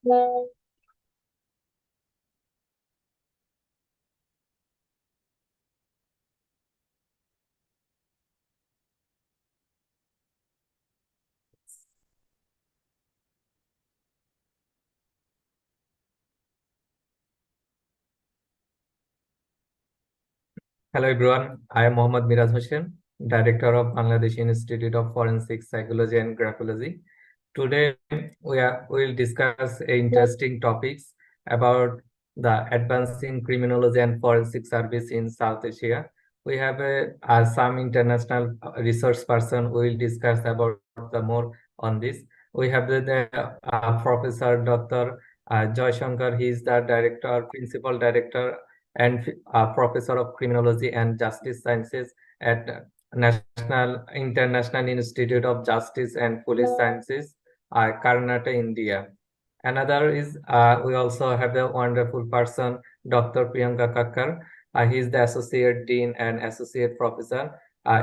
Hello everyone, I am Mohammad Miraz Hossain, Director of Bangladesh Institute of Forensic Psychology and Graphology. Today will discuss interesting topics about the advancing criminology and forensic service in South Asia. We have some international resource person who will discuss about the more on this. We have Professor Dr. Joy Shankar. He is the Principal Director and Professor of Criminology and Justice Sciences at National International Institute of Justice and Police Sciences, Karnataka, India. Another is we also have a wonderful person, Dr. Priyanka Kakkar. He is the Associate Dean and Associate Professor,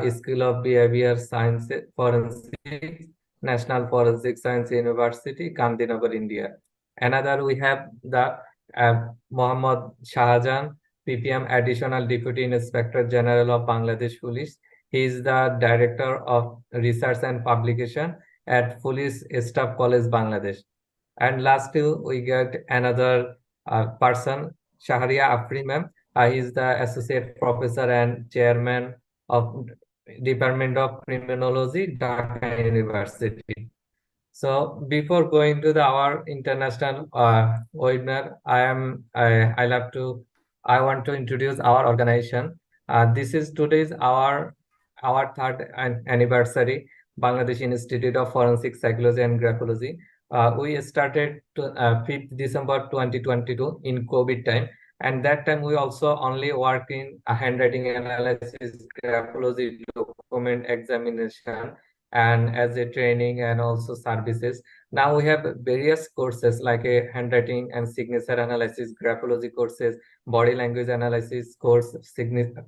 School of Behavior Science Forensics, National Forensic Science University, Gandhinagar, India. Another we have the Mohammad Shahjahan, PPM Additional Deputy Inspector General of Bangladesh Police. He is the Director of Research and Publication at Police Staff College, Bangladesh. And lastly, we get another person, Shahriya Afri ma'am. He is the Associate Professor and Chairman of Department of Criminology, Dhaka University. So before going to our international webinar, I want to introduce our organization. This is today's our third anniversary, Bangladesh Institute of Forensic Psychology and Graphology. We started 5th December 2022 in COVID time. And that time we also only work in handwriting analysis, graphology, document examination, and as a training and also services. Now we have various courses like a handwriting and signature analysis, graphology courses, body language analysis course,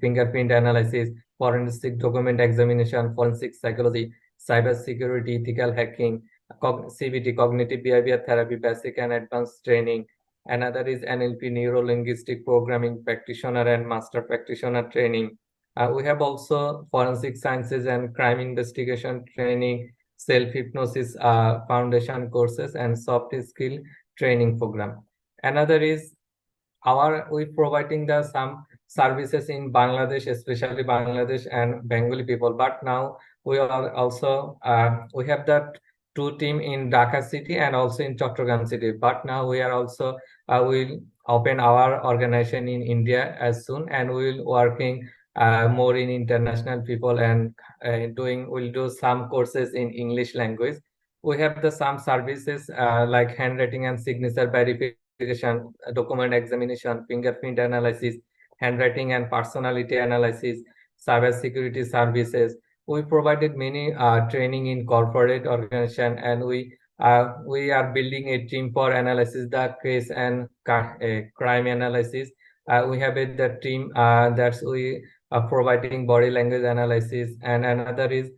fingerprint analysis, forensic document examination, forensic psychology, cybersecurity, ethical hacking, CBT, cognitive behavior therapy, basic and advanced training. Another is NLP, Neuro-Linguistic programming practitioner and master practitioner training. We have also forensic sciences and crime investigation training, self-hypnosis foundation courses, and soft skill training program. Another is we providing some services in Bangladesh, especially Bangladesh and Bengali people. But now we are also we have that two team in Dhaka city and also in Chattogram city. But now we are also will open our organization in India as soon, and we will working more in international people and we'll do some courses in English language. We have some services like handwriting and signature verification, document examination, fingerprint analysis, handwriting and personality analysis, cybersecurity services. We provided many training in corporate organization, and we are building a team for analysis the case and crime analysis. We have the team that's we providing body language analysis, and another is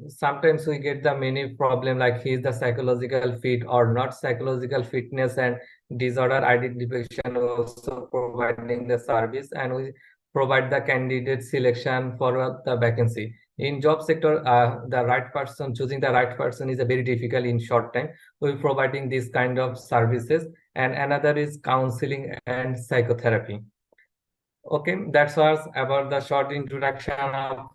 sometimes we get the many problem like is the psychological fit or not psychological fitness and disorder identification, also providing the service, and we provide the candidate selection for the vacancy. In job sector, choosing the right person is a very difficult in short time. We're providing this kind of services, and another is counseling and psychotherapy. Okay, that was about the short introduction of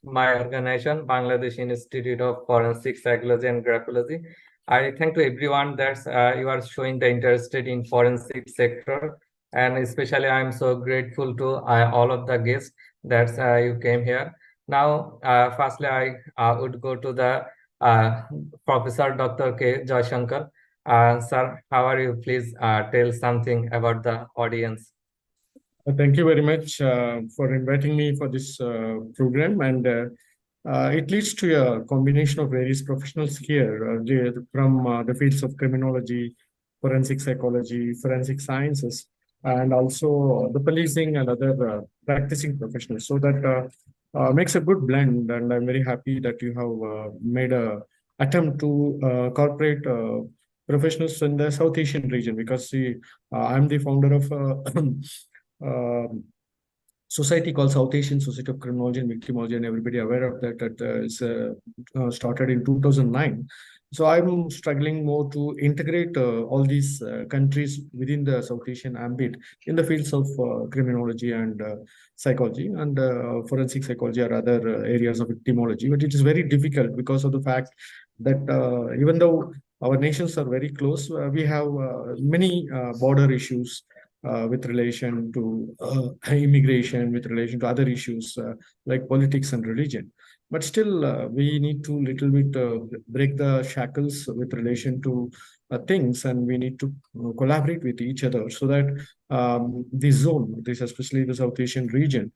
my organization, Bangladesh Institute of Forensic Psychology and Graphology. I thank to everyone that you are showing the interest in forensic sector, and especially I'm so grateful to all of the guests that you came here. Now, firstly, I would go to the Professor Dr. K. Joyshankar. Sir, how are you? Please tell something about the audience. Thank you very much for inviting me for this program, and it leads to a combination of various professionals here from the fields of criminology, forensic psychology, forensic sciences, and also the policing and other practicing professionals. So that makes a good blend, and I'm very happy that you have made an attempt to incorporate professionals in the South Asian region, because see, I'm the founder of a society called South Asian Society of Criminology and Victimology, and everybody aware of that. That is started in 2009. So I'm struggling more to integrate all these countries within the South Asian ambit in the fields of criminology and psychology and forensic psychology or other areas of victimology. But it is very difficult because of the fact that even though our nations are very close, we have many border issues with relation to immigration, with relation to other issues like politics and religion. But still, we need to little bit break the shackles with relation to things, and we need to collaborate with each other so that this zone, this especially the South Asian region,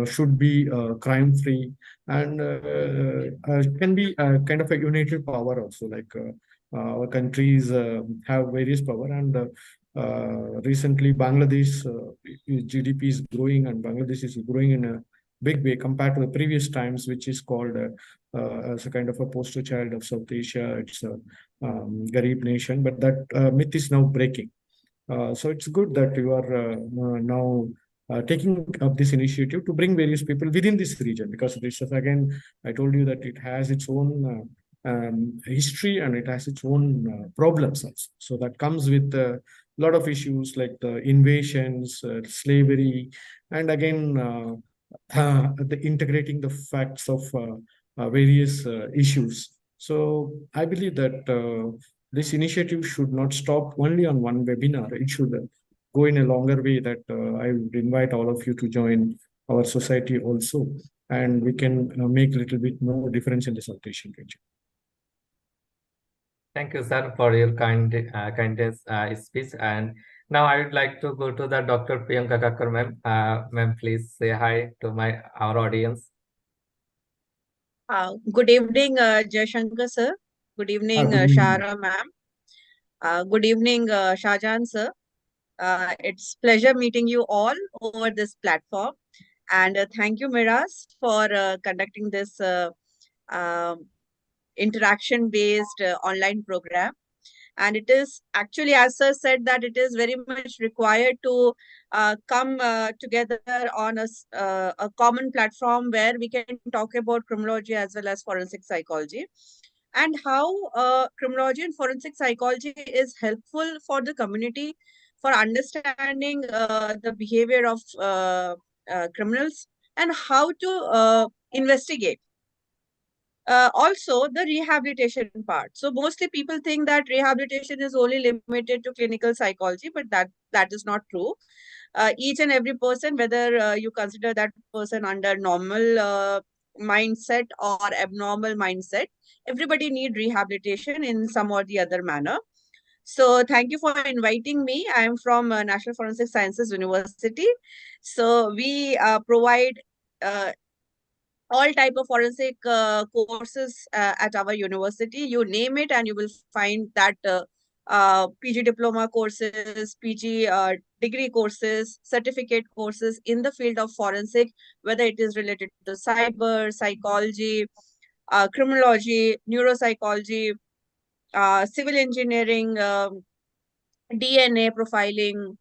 should be crime-free and can be kind of a united power also. Like our countries have various power, and recently Bangladesh GDP is growing, and Bangladesh is growing in a big way compared to the previous times, which is called as a kind of a poster child of South Asia. It's a Garib nation, but that myth is now breaking. So it's good that you are now taking up this initiative to bring various people within this region, because this is, again, I told you that it has its own history and it has its own problems also. So that comes with a lot of issues like the invasions, slavery, and again, the integrating the facts of various issues. So I believe that this initiative should not stop only on one webinar. It should go in a longer way, that I would invite all of you to join our society also, and we can make a little bit more difference in the South Asian region. Thank you, sir, for your kindness speech. And now I would like to go to the Dr. Priyanka Kakkar, ma'am. Ma'am, please say hi to our audience. Good evening, Jaishankar sir. Good evening, Good evening. Shara ma'am. Good evening, Shahjahan sir. It's pleasure meeting you all over this platform. And thank you, Miraz, for conducting this interaction-based online program. And it is actually, as sir said, that it is very much required to come together on a common platform where we can talk about criminology as well as forensic psychology, and how criminology and forensic psychology is helpful for the community for understanding the behavior of criminals and how to investigate. Also, the rehabilitation part. So mostly people think that rehabilitation is only limited to clinical psychology, but that is not true. Each and every person, whether you consider that person under normal mindset or abnormal mindset, everybody need rehabilitation in some or the other manner. So thank you for inviting me. I am from National Forensic Sciences University. So we provide all type of forensic courses at our university. You name it and you will find that PG diploma courses, PG degree courses, certificate courses in the field of forensic, whether it is related to cyber, psychology, criminology, neuropsychology, civil engineering, DNA profiling,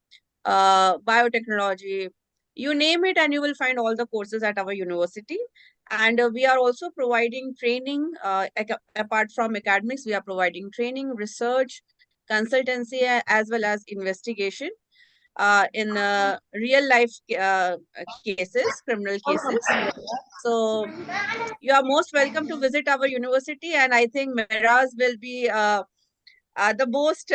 biotechnology, you name it, and you will find all the courses at our university. And we are also providing training, apart from academics, we are providing training, research, consultancy, as well as investigation in real life cases, criminal cases. So you are most welcome to visit our university, and I think Meraz will be the most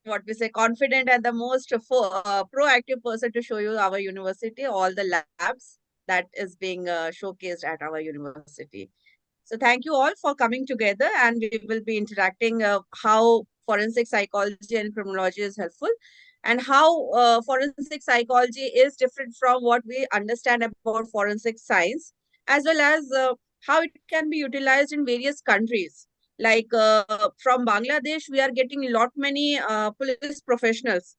what we say confident and the most proactive person to show you our university, all the labs that is being showcased at our university. So thank you all for coming together, and we will be interacting how forensic psychology and criminology is helpful, and how forensic psychology is different from what we understand about forensic science, as well as how it can be utilized in various countries. Like from Bangladesh, we are getting a lot many police professionals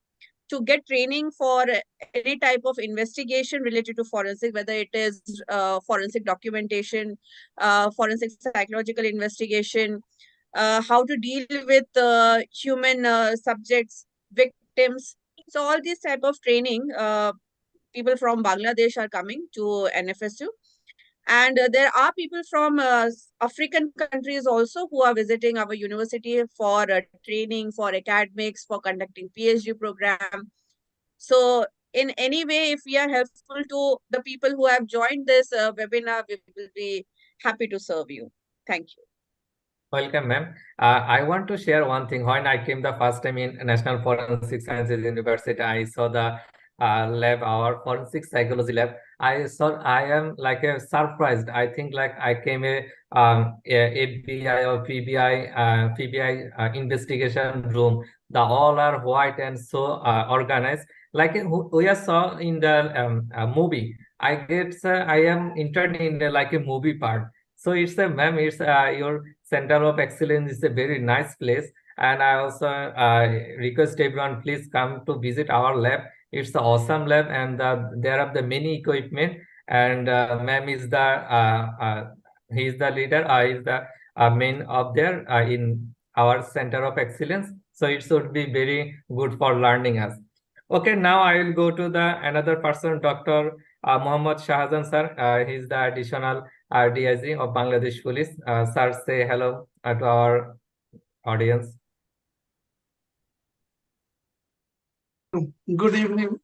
to get training for any type of investigation related to forensic, whether it is forensic documentation, forensic psychological investigation, how to deal with human subjects, victims. So all these type of training, people from Bangladesh are coming to NFSU. And there are people from African countries also who are visiting our university for training, for academics, for conducting PhD program. So in any way, if we are helpful to the people who have joined this webinar, we will be happy to serve you. Thank you. Welcome, ma'am. I want to share one thing. When I came the first time in National Forensic Sciences University, I saw the lab, our forensic psychology lab. I am like surprised. I think like I came a FBI or PBI investigation room. The all are white and so organized. Like we saw in the movie. I get I am entered in like a movie part. So it's a ma'am. It's your Center of Excellence is a very nice place, and I also request everyone please come to visit our lab. It's an awesome lab, and there are the many equipment. And ma'am is the he is the leader. He is the main of there in our Center of Excellence. So it should be very good for learning us. Okay, now I will go to the another person, Dr. Mohammad Shahjan sir. He is the additional DIG of Bangladesh Police. Sir, say hello to our audience. Good evening,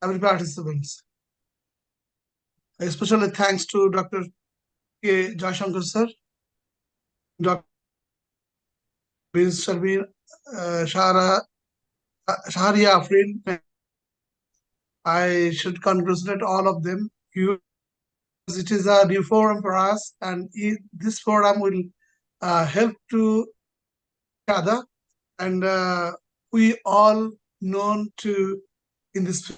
every participants. Especially thanks to Dr. K. Jashankar sir, Dr. Ms. Sharmeen Shaharia Afrin. I should congratulate all of them. It is a new forum for us, and this forum will help to each other, and we all known to in this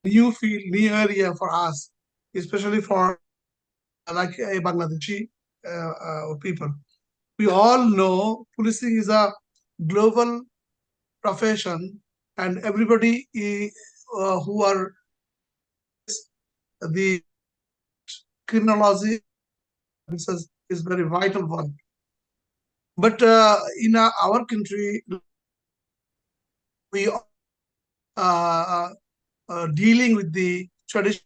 new field, new area for us, especially for like a Bangladeshi people. We all know policing is a global profession, and everybody who are the criminology is very vital one. But in our country, we are dealing with the tradition,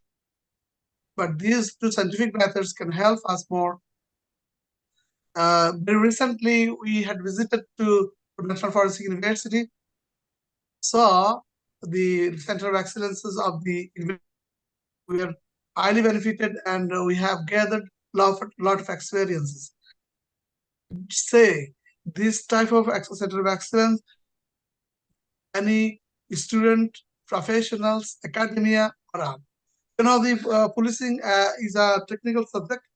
but these two scientific methods can help us more. Very recently, we had visited to National Forensic University, saw the Center of Excellences of the university. We are highly benefited, and we have gathered lot of experiences. Say this type of Center of Excellence, any student, professionals, academia, or all. You know, the policing is a technical subject,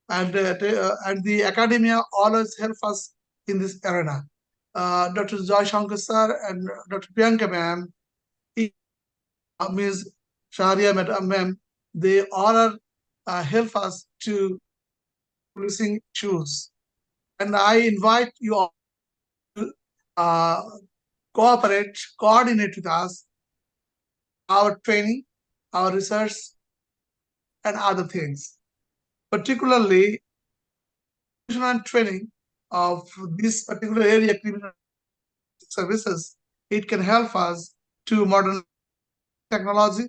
and the academia always help us in this arena. Dr. Joy Shankar sir and Dr. Priyanka ma'am, Ms. Sharia ma'am, they all are help us to policing issues. And I invite you all to cooperate, coordinate with us, our training, our research, and other things. Particularly, and training of this particular area, criminal services, it can help us to modern technology,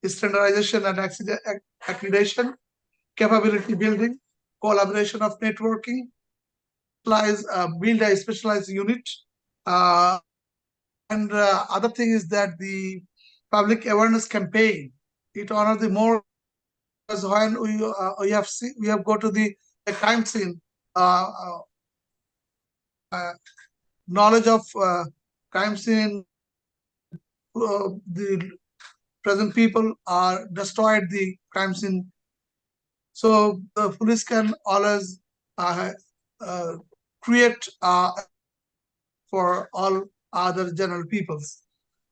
standardization and accreditation, capability building, collaboration of networking, build a specialized unit, and other thing is that the public awareness campaign. It honors the more, as when we have go to the crime scene, knowledge of crime scene. The present people are destroyed the crime scene, so the police can always create for all other general peoples.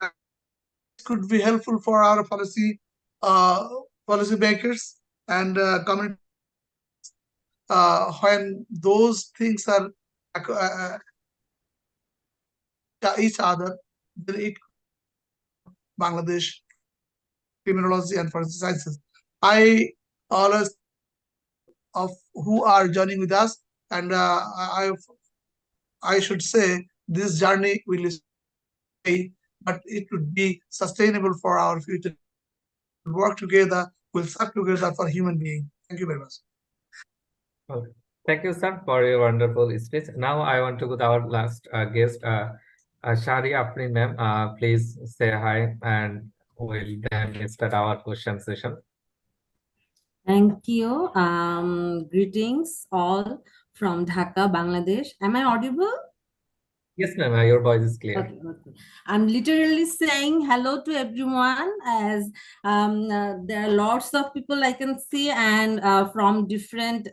It could be helpful for our policy makers and community when those things are each other. Then it Bangladesh criminology and forensic sciences. I always of who are joining with us, and I I should say this journey will stay, but it would be sustainable for our future. Work together, we'll serve together for human being. Thank you very much. Okay. Thank you, sir, for your wonderful speech. Now I want to go to our last guest, Shari Afrin ma'am. Please say hi, and we'll then start our question session. Thank you. Greetings all from Dhaka, Bangladesh. Am I audible? Yes, ma'am, your voice is clear. Okay, okay. I'm literally saying hello to everyone, as there are lots of people I can see, and from different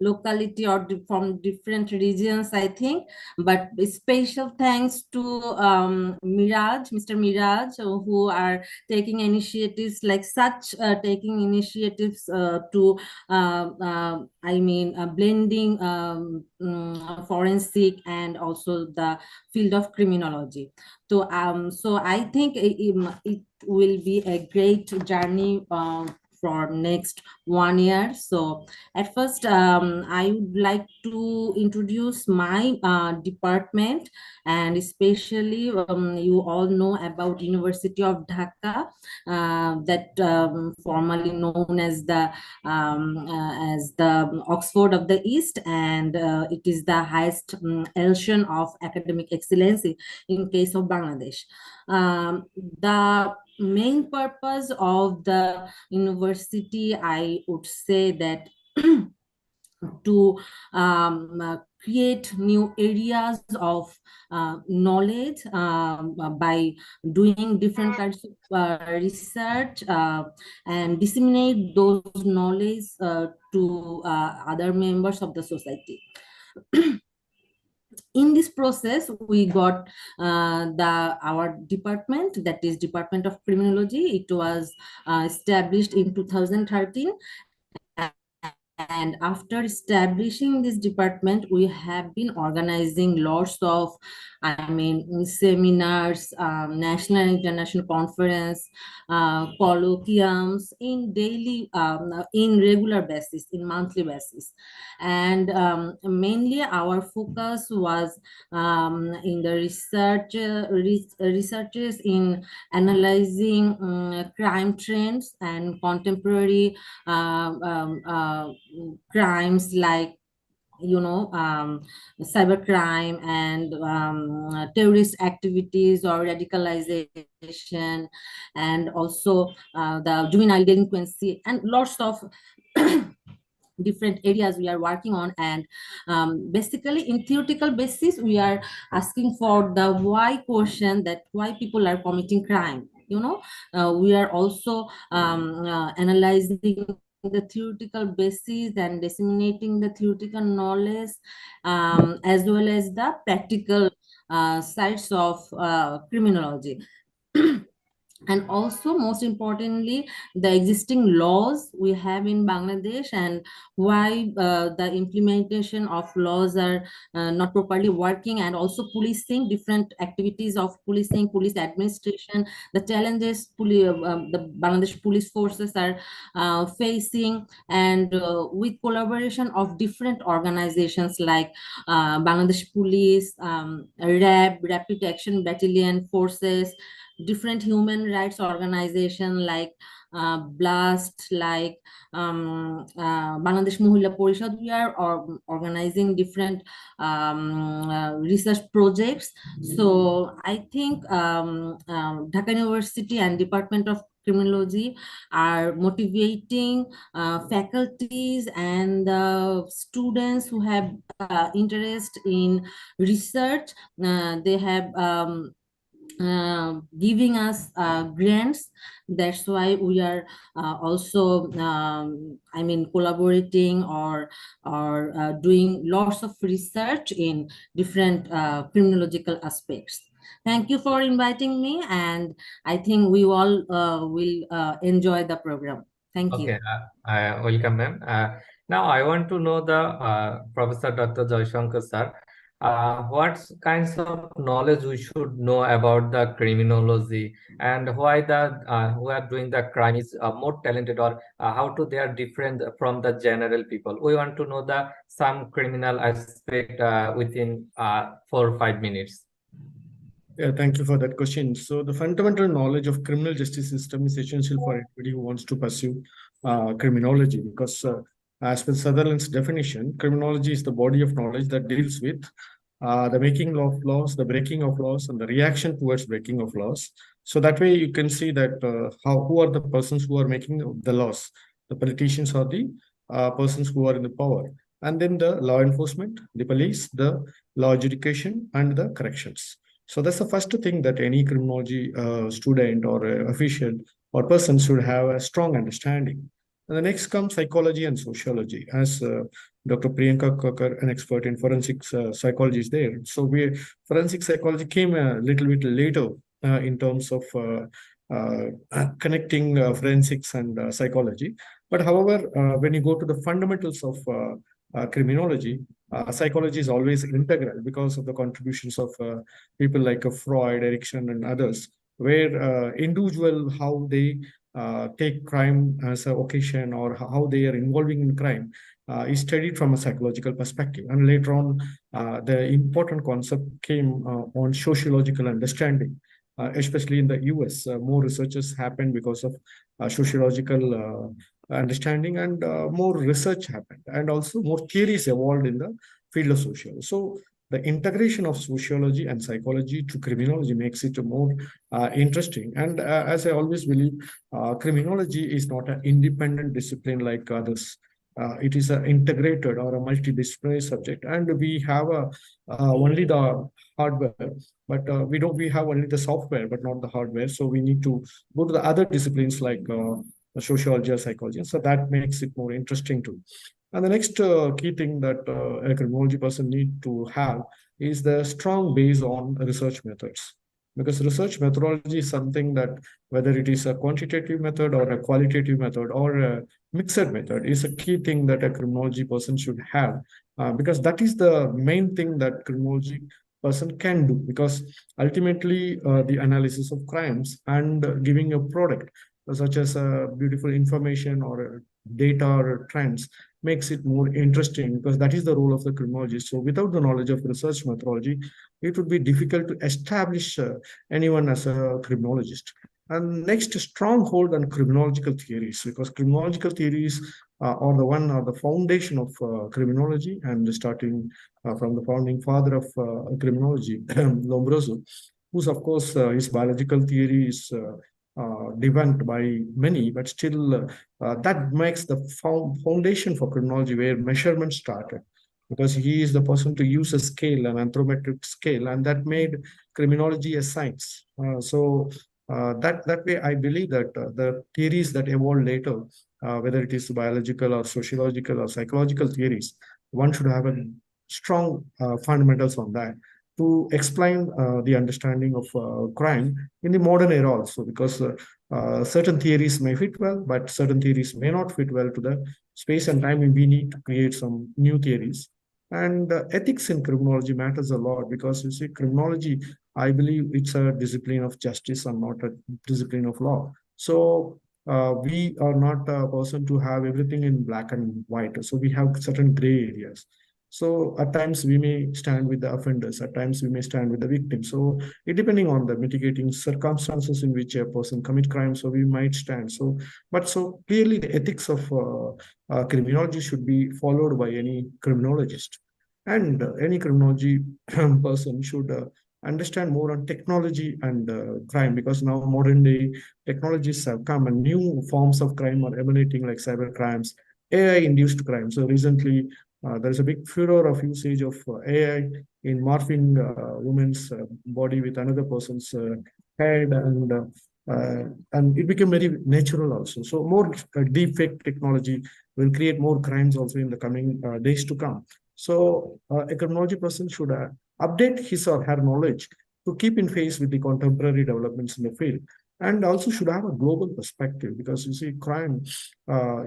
locality or from different regions, I think. But special thanks to Mr. Miraj, who are taking initiatives like such, taking initiatives to blending forensic and also the field of criminology. So I think it will be a great journey for next 1 year. So at first, I would like to introduce my department, and especially you all know about University of Dhaka, that formerly known as the Oxford of the East, and it is the highest echelon of academic excellence in case of Bangladesh. The main purpose of the university, I would say that to create new areas of knowledge by doing different kinds of research and disseminate those knowledge to other members of the society. In this process, we got our department, that is Department of Criminology. It was established in 2013. And after establishing this department, we have been organizing lots of, seminars, national and international conference, colloquiums in daily, in regular basis, in monthly basis. And mainly our focus was in the researches in analyzing crime trends and contemporary crimes like cybercrime and terrorist activities or radicalization, and also the juvenile delinquency, and lots of different areas we are working on. And basically in theoretical basis, we are asking for the why question, that why people are committing crime. We are also analyzing the theoretical basis and disseminating the theoretical knowledge, as well as the practical sides of criminology. And also, most importantly, the existing laws we have in Bangladesh, and why the implementation of laws are not properly working, and also policing, different activities of policing, police administration, the challenges the Bangladesh police forces are facing, and with collaboration of different organizations like Bangladesh Police, Rapid Action Battalion forces, different human rights organization like BLAST, like Bangladesh Mohila Porishad. We are organizing different research projects. So I think Dhaka University and Department of Criminology are motivating faculties and students who have interest in research. They have giving us grants. That's why we are also collaborating or doing lots of research in different criminological aspects. Thank you for inviting me, and I think we all will enjoy the program. Thank you. Okay, welcome, ma'am. Now I want to know the Professor Dr. Joyshankar sir. what kinds of knowledge we should know about the criminology, and why the who are doing the crime is more talented, or how to they are different from the general people. We want to know the some criminal aspect within 4 or 5 minutes. Yeah, thank you for that question. So the fundamental knowledge of criminal justice system is essential for anybody who wants to pursue criminology, because as per Sutherland's definition, criminology is the body of knowledge that deals with the making of laws, the breaking of laws, and the reaction towards breaking of laws. So that way you can see that who are the persons who are making the laws. The politicians are the persons who are in the power. And then the law enforcement, the police, the law adjudication, and the corrections. So that's the first thing that any criminology student or official or person should have a strong understanding. And the next comes psychology and sociology. As Dr. Priyanka Kakar, an expert in forensic psychology, is there. So forensic psychology came a little bit later in terms of connecting forensics and psychology. But however, when you go to the fundamentals of criminology, psychology is always integral because of the contributions of people like Freud, Erikson, and others, where individual, how they take crime as a occasion or how they are involving in crime is studied from a psychological perspective. And later on, the important concept came on sociological understanding. Especially in the US, more researches happened because of sociological understanding, and more research happened, and also more theories evolved in the field of sociology. So the integration of sociology and psychology to criminology makes it more interesting. And as I always believe, criminology is not an independent discipline like others. It is an integrated or a multidisciplinary subject, and we have only the hardware, but we have only the software, but not the hardware. So we need to go to the other disciplines like sociology or psychology. So that makes it more interesting too. And the next key thing that a criminology person need to have is the strong base on research methods. Because research methodology is something that, whether it is a quantitative method or a qualitative method or a mixed method, is a key thing that a criminology person should have, because that is the main thing that criminology person can do. Because ultimately, the analysis of crimes and giving a product such as beautiful information or data or trends makes it more interesting, because that is the role of the criminologist. So without the knowledge of research methodology, it would be difficult to establish anyone as a criminologist. And next, stronghold on criminological theories, because criminological theories are the foundation of criminology, and starting from the founding father of criminology, Lombroso, whose, of course, his biological theory is debunked by many, but still that makes the foundation for criminology, where measurement started, because he is the person to use a scale, an anthropometric scale, and that made criminology a science. That way, I believe that the theories that evolved later, whether it is biological or sociological or psychological theories, one should have a strong fundamentals on that to explain the understanding of crime in the modern era also, because certain theories may fit well, but certain theories may not fit well to the space and time, and we need to create some new theories. And ethics in criminology matters a lot, because you see, criminology, I believe it's a discipline of justice and not a discipline of law. So we are not a person to have everything in black and white. So we have certain gray areas. So at times we may stand with the offenders, at times we may stand with the victim. So it depending on the mitigating circumstances in which a person commit crime, so we might stand. So clearly the ethics of criminology should be followed by any criminologist. And any criminology person should understand more on technology and crime, because now modern day technologies have come and new forms of crime are emanating, like cyber crimes, AI-induced crime. So recently, there is a big furor of usage of AI in morphing woman's body with another person's head, and it became very natural also. So more deep fake technology will create more crimes also in the coming days to come. So a criminology person should update his or her knowledge to keep in phase with the contemporary developments in the field, and also should have a global perspective, because you see, crime,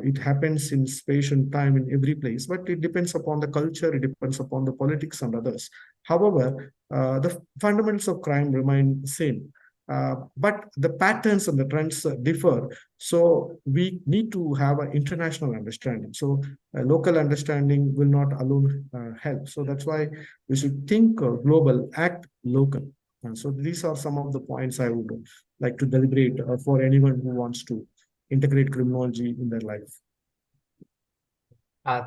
it happens in space and time in every place, but it depends upon the culture, it depends upon the politics and others. However, the fundamentals of crime remain the same. But the patterns and the trends differ. So we need to have an international understanding. So local understanding will not alone help. So that's why we should think global, act local. So these are some of the points I would like to deliberate for anyone who wants to integrate criminology in their life.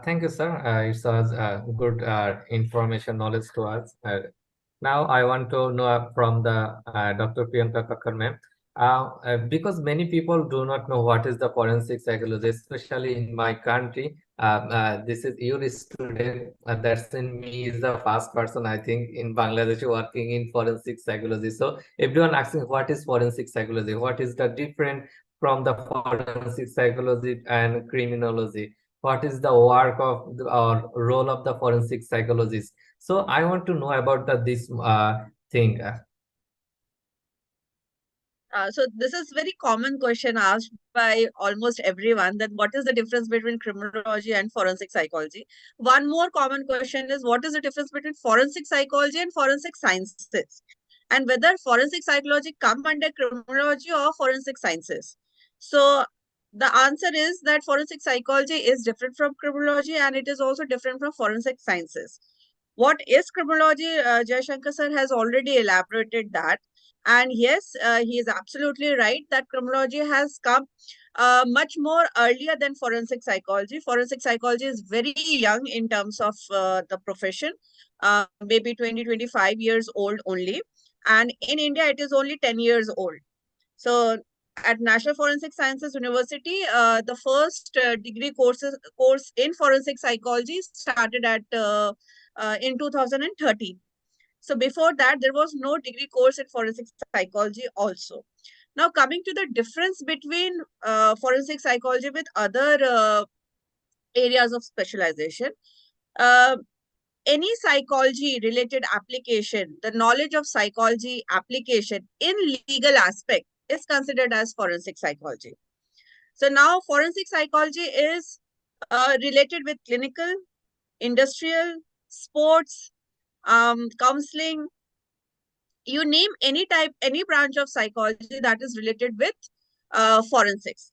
Thank you, sir. It was good information knowledge to us. Now I want to know from the Dr. Priyanka Kakkar ma'am, because many people do not know what is the forensic psychology, especially in my country. This is your student, that's in me is the first person I think in Bangladesh working in forensic psychology. So everyone asking what is forensic psychology, what is the different from the forensic psychology and criminology, what is the work of or role of the forensic psychologist. So I want to know about this thing. So this is very common question asked by almost everyone, that what is the difference between criminology and forensic psychology? One more common question is, what is the difference between forensic psychology and forensic sciences? And whether forensic psychology come under criminology or forensic sciences? So the answer is that forensic psychology is different from criminology, and it is also different from forensic sciences. What is criminology? Jaishankar sir has already elaborated that. And yes, he is absolutely right that criminology has come much more earlier than forensic psychology. Forensic psychology is very young in terms of the profession, maybe 20, 25 years old only. And in India, it is only 10 years old. So at National Forensic Sciences University, the first degree course in forensic psychology started in 2013. So before that, there was no degree course in forensic psychology also. Now, coming to the difference between forensic psychology with other areas of specialization, uh, any psychology related application, the knowledge of psychology application in legal aspect is considered as forensic psychology. So now forensic psychology is related with clinical, industrial, sports, counseling. You name any type, any branch of psychology that is related with forensics.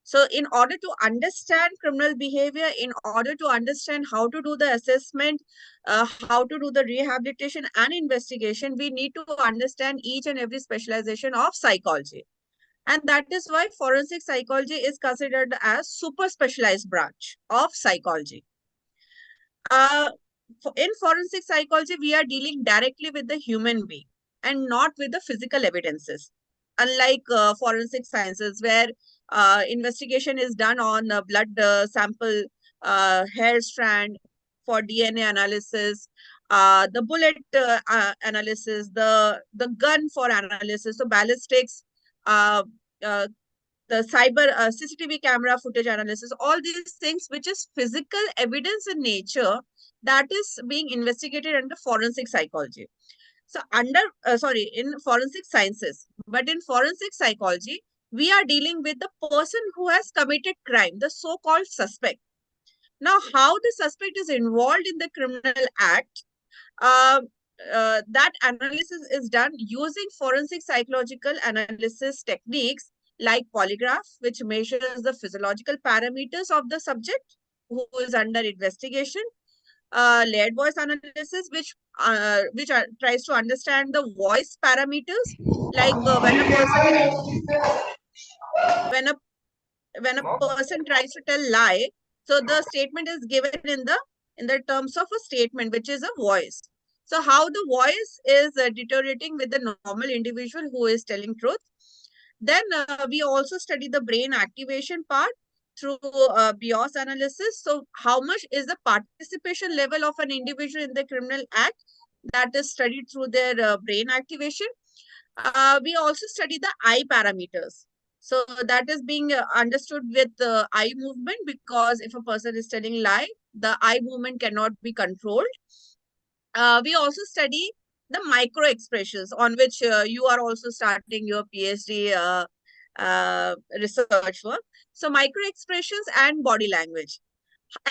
So in order to understand criminal behavior, in order to understand how to do the assessment, how to do the rehabilitation and investigation, we need to understand each and every specialization of psychology. And that is why forensic psychology is considered as super specialized branch of psychology. In forensic psychology, we are dealing directly with the human being and not with the physical evidences. Unlike forensic sciences, where investigation is done on a blood sample, hair strand for DNA analysis, the bullet analysis, the gun for analysis, so ballistics, uh, uh, the cyber CCTV camera footage analysis, all these things which is physical evidence in nature, that is being investigated under forensic psychology. So in forensic sciences, but in forensic psychology, we are dealing with the person who has committed crime, the so-called suspect. Now, how the suspect is involved in the criminal act, uh, that analysis is done using forensic psychological analysis techniques like polygraph, which measures the physiological parameters of the subject who is under investigation, layered voice analysis, which tries to understand the voice parameters, like when a when a person tries to tell lie, so the statement is given in the terms of a statement, which is a voice. So how the voice is deteriorating with the normal individual who is telling truth. Then we also study the brain activation part through BIOS analysis. So how much is the participation level of an individual in the criminal act, that is studied through their brain activation. We also study the eye parameters. So that is being understood with eye movement, because if a person is telling lie, the eye movement cannot be controlled. We also study the micro expressions, on which you are also starting your PhD research work. So micro expressions and body language.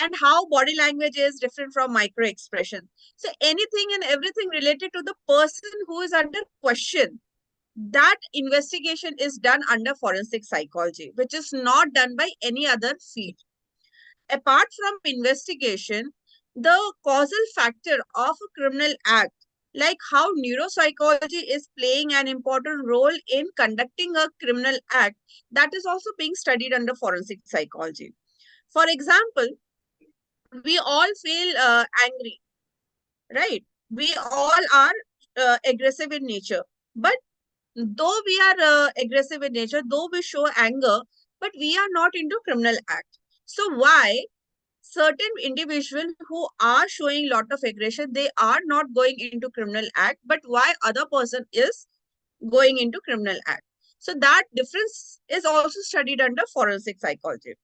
and how body language is different from micro expression. So anything and everything related to the person who is under question, that investigation is done under forensic psychology, which is not done by any other field. Apart from investigation, the causal factor of a criminal act, like how neuropsychology is playing an important role in conducting a criminal act, that is also being studied under forensic psychology. For example, we all feel angry, right? We all are aggressive in nature. But though we are aggressive in nature, though we show anger, but we are not into criminal act. So why certain individuals who are showing lot of aggression, they are not going into criminal act, but why other person is going into criminal act? So that difference is also studied under forensic psychology.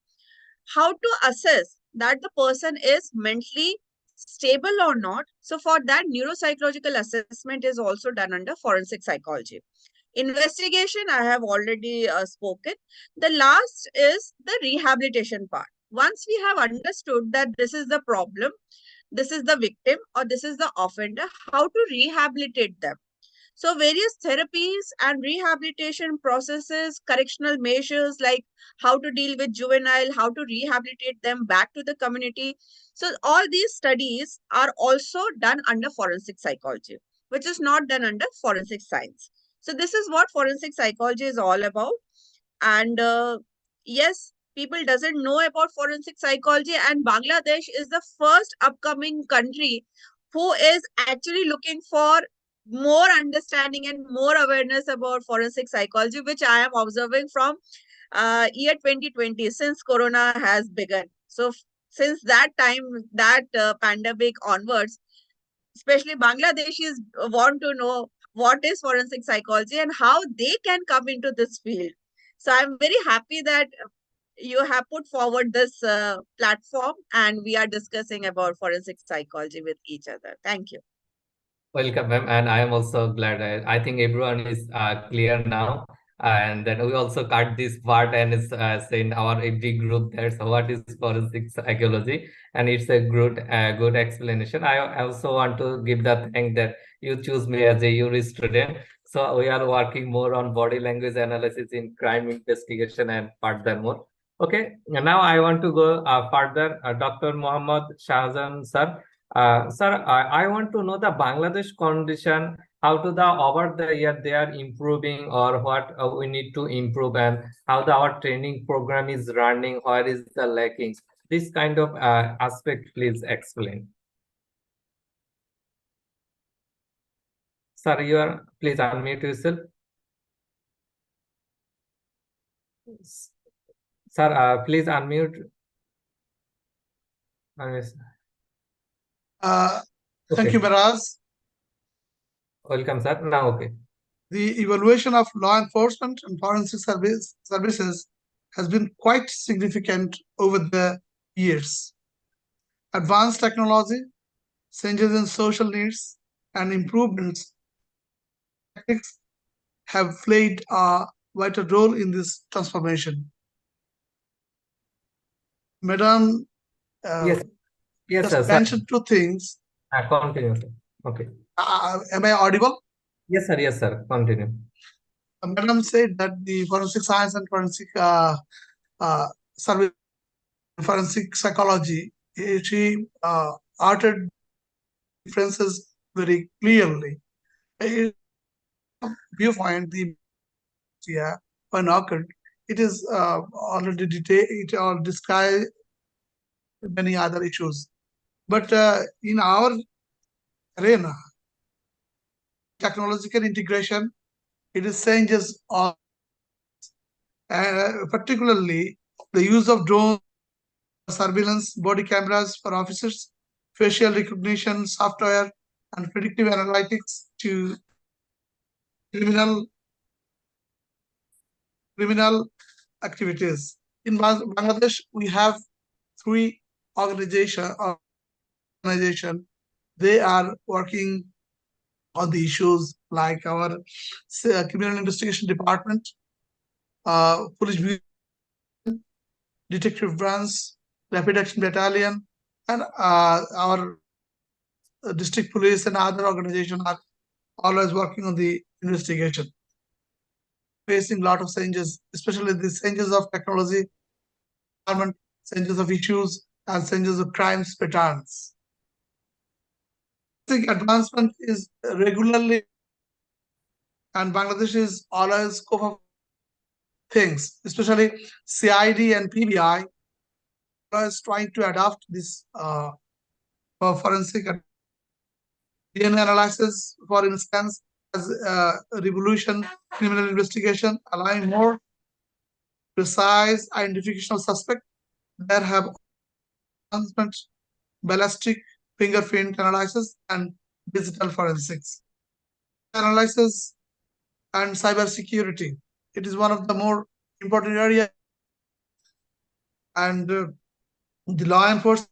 How to assess that the person is mentally stable or not? So for that, neuropsychological assessment is also done under forensic psychology. Investigation, I have already spoken. The last is the rehabilitation part. Once we have understood that this is the problem, this is the victim, or this is the offender, how to rehabilitate them? So various therapies and rehabilitation processes, correctional measures like how to deal with juvenile, how to rehabilitate them back to the community. So all these studies are also done under forensic psychology, which is not done under forensic science. So this is what forensic psychology is all about. And yes, people doesn't know about forensic psychology, and Bangladesh is the first upcoming country who is actually looking for more understanding and more awareness about forensic psychology, which I am observing from year 2020, since Corona has begun. So since that time, that pandemic onwards, especially Bangladeshis want to know what is forensic psychology and how they can come into this field. So I'm very happy that you have put forward this platform and we are discussing about forensic psychology with each other. Thank you. Welcome, ma'am, and I am also glad. I think everyone is clear now, and then we also cut this part and it's in our every group. That's what is forensic psychology, and it's a good explanation. I also want to give the thank that you choose me as a URI student. So we are working more on body language analysis in crime investigation and furthermore. Okay, and now I want to go further. Dr. Mohammad Shahjan sir. Sir, I want to know the Bangladesh condition, how to the over the year they are improving or what we need to improve and how our training program is running, where is the lacking. This kind of aspect, please explain. Sir, please unmute yourself. Sir, please unmute. Thank you, Miraz. Welcome, sir. Now, okay. The evaluation of law enforcement and forensic services has been quite significant over the years. Advanced technology, changes in social needs, and improvements in tactics have played a vital role in this transformation. Madam, yes, just sir. mentioned two things. Continue, sir. Okay. Am I audible? Yes, sir. Yes, sir. Continue. Madam said that the forensic science and forensic service, forensic psychology, she uttered differences very clearly. Viewpoint, the when occurred, it is already detailed. It all describes many other issues, but in our arena, technological integration, it is changes all, particularly the use of drones, surveillance, body cameras for officers, facial recognition software, and predictive analytics to criminal activities. In Bangladesh, we have three organizations. They are working on the issues like our criminal investigation department, police detective branch, Rapid Action Battalion, and our district police and other organizations are always working on the investigation. Facing a lot of changes, especially the changes of technology, changes of issues, and changes of crimes patterns. I think advancement is regularly, and Bangladesh is always cope things, especially CID and PBI, is trying to adopt this forensic DNA analysis, for instance, as a revolution criminal investigation, allowing more precise identification of suspect. There have advancement, ballistic fingerprint analysis, and digital forensics. Analysis and cybersecurity. It is one of the more important areas, and the law enforcement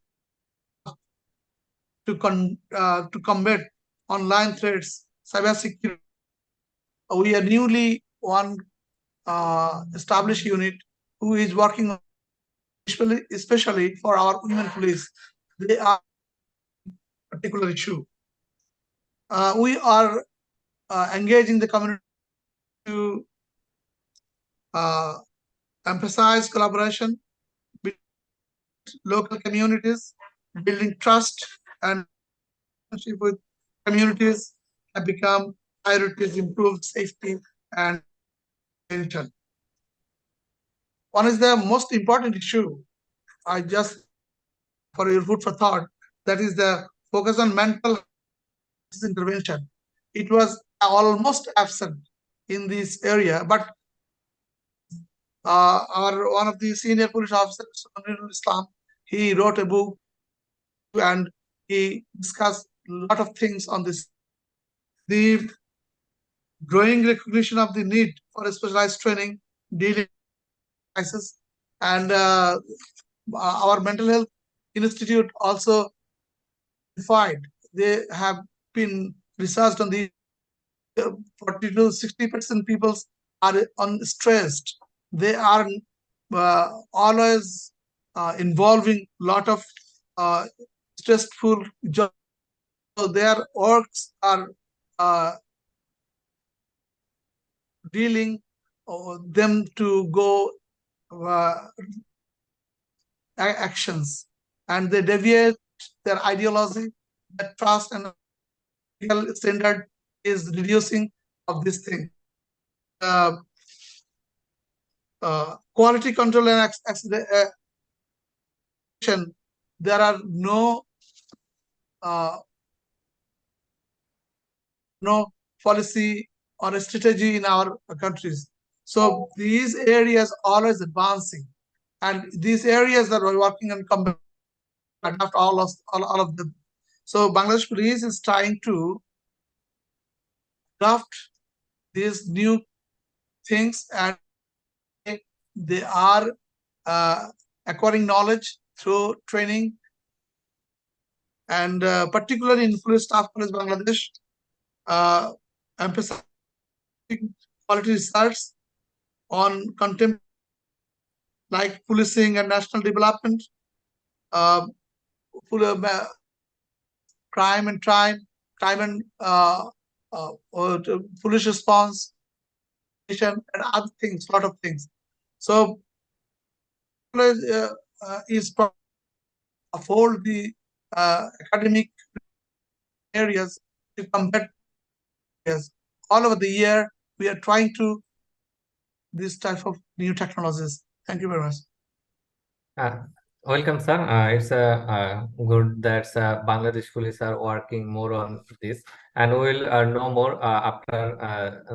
to combat online threats, cybersecurity. We are newly one established unit who is working on especially for our women police. They are a particular issue. We are engaging the community to emphasize collaboration with local communities, building trust and relationship with communities have become priorities, improved safety and prevention. One is the most important issue, I just for your food for thought, that is the focus on mental intervention. It was almost absent in this area, but our one of the senior police officers, Islam, he wrote a book and he discussed a lot of things on this. The growing recognition of the need for specialized training, dealing with crisis, and our mental health institute also defined. They have been researched on the 40 to 60% people are unstressed. They are always involving lot of stressful jobs. So their works are dealing them to go actions, and they deviate their ideology. Their trust and standard is reducing of this thing. Quality control and action. There are no policy or a strategy in our countries. So these areas always advancing, and these areas that we're working on adapt all of them. So Bangladesh Police is trying to adopt these new things, and they are acquiring knowledge through training, and particularly in Police Staff College Bangladesh, emphasizing quality research on contempt like policing and national development, crime and police response, and other things, lot of things. So is afford the academic areas to combat areas. All over the year, we are trying to this type of new technologies. Thank you very much. Welcome, sir. It's good that Bangladesh police are working more on this, and we'll know more after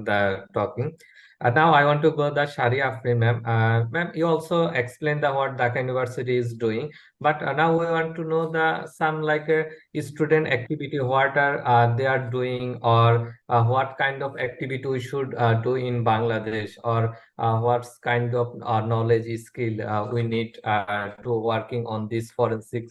the talking. Now I want to go the Sharia Afri, ma'am. Ma'am, you also explained the what Dhaka University is doing, but now we want to know the some like student activity, what are they are doing, or what kind of activity we should do in Bangladesh, or what kind of knowledge skill we need to working on this forensic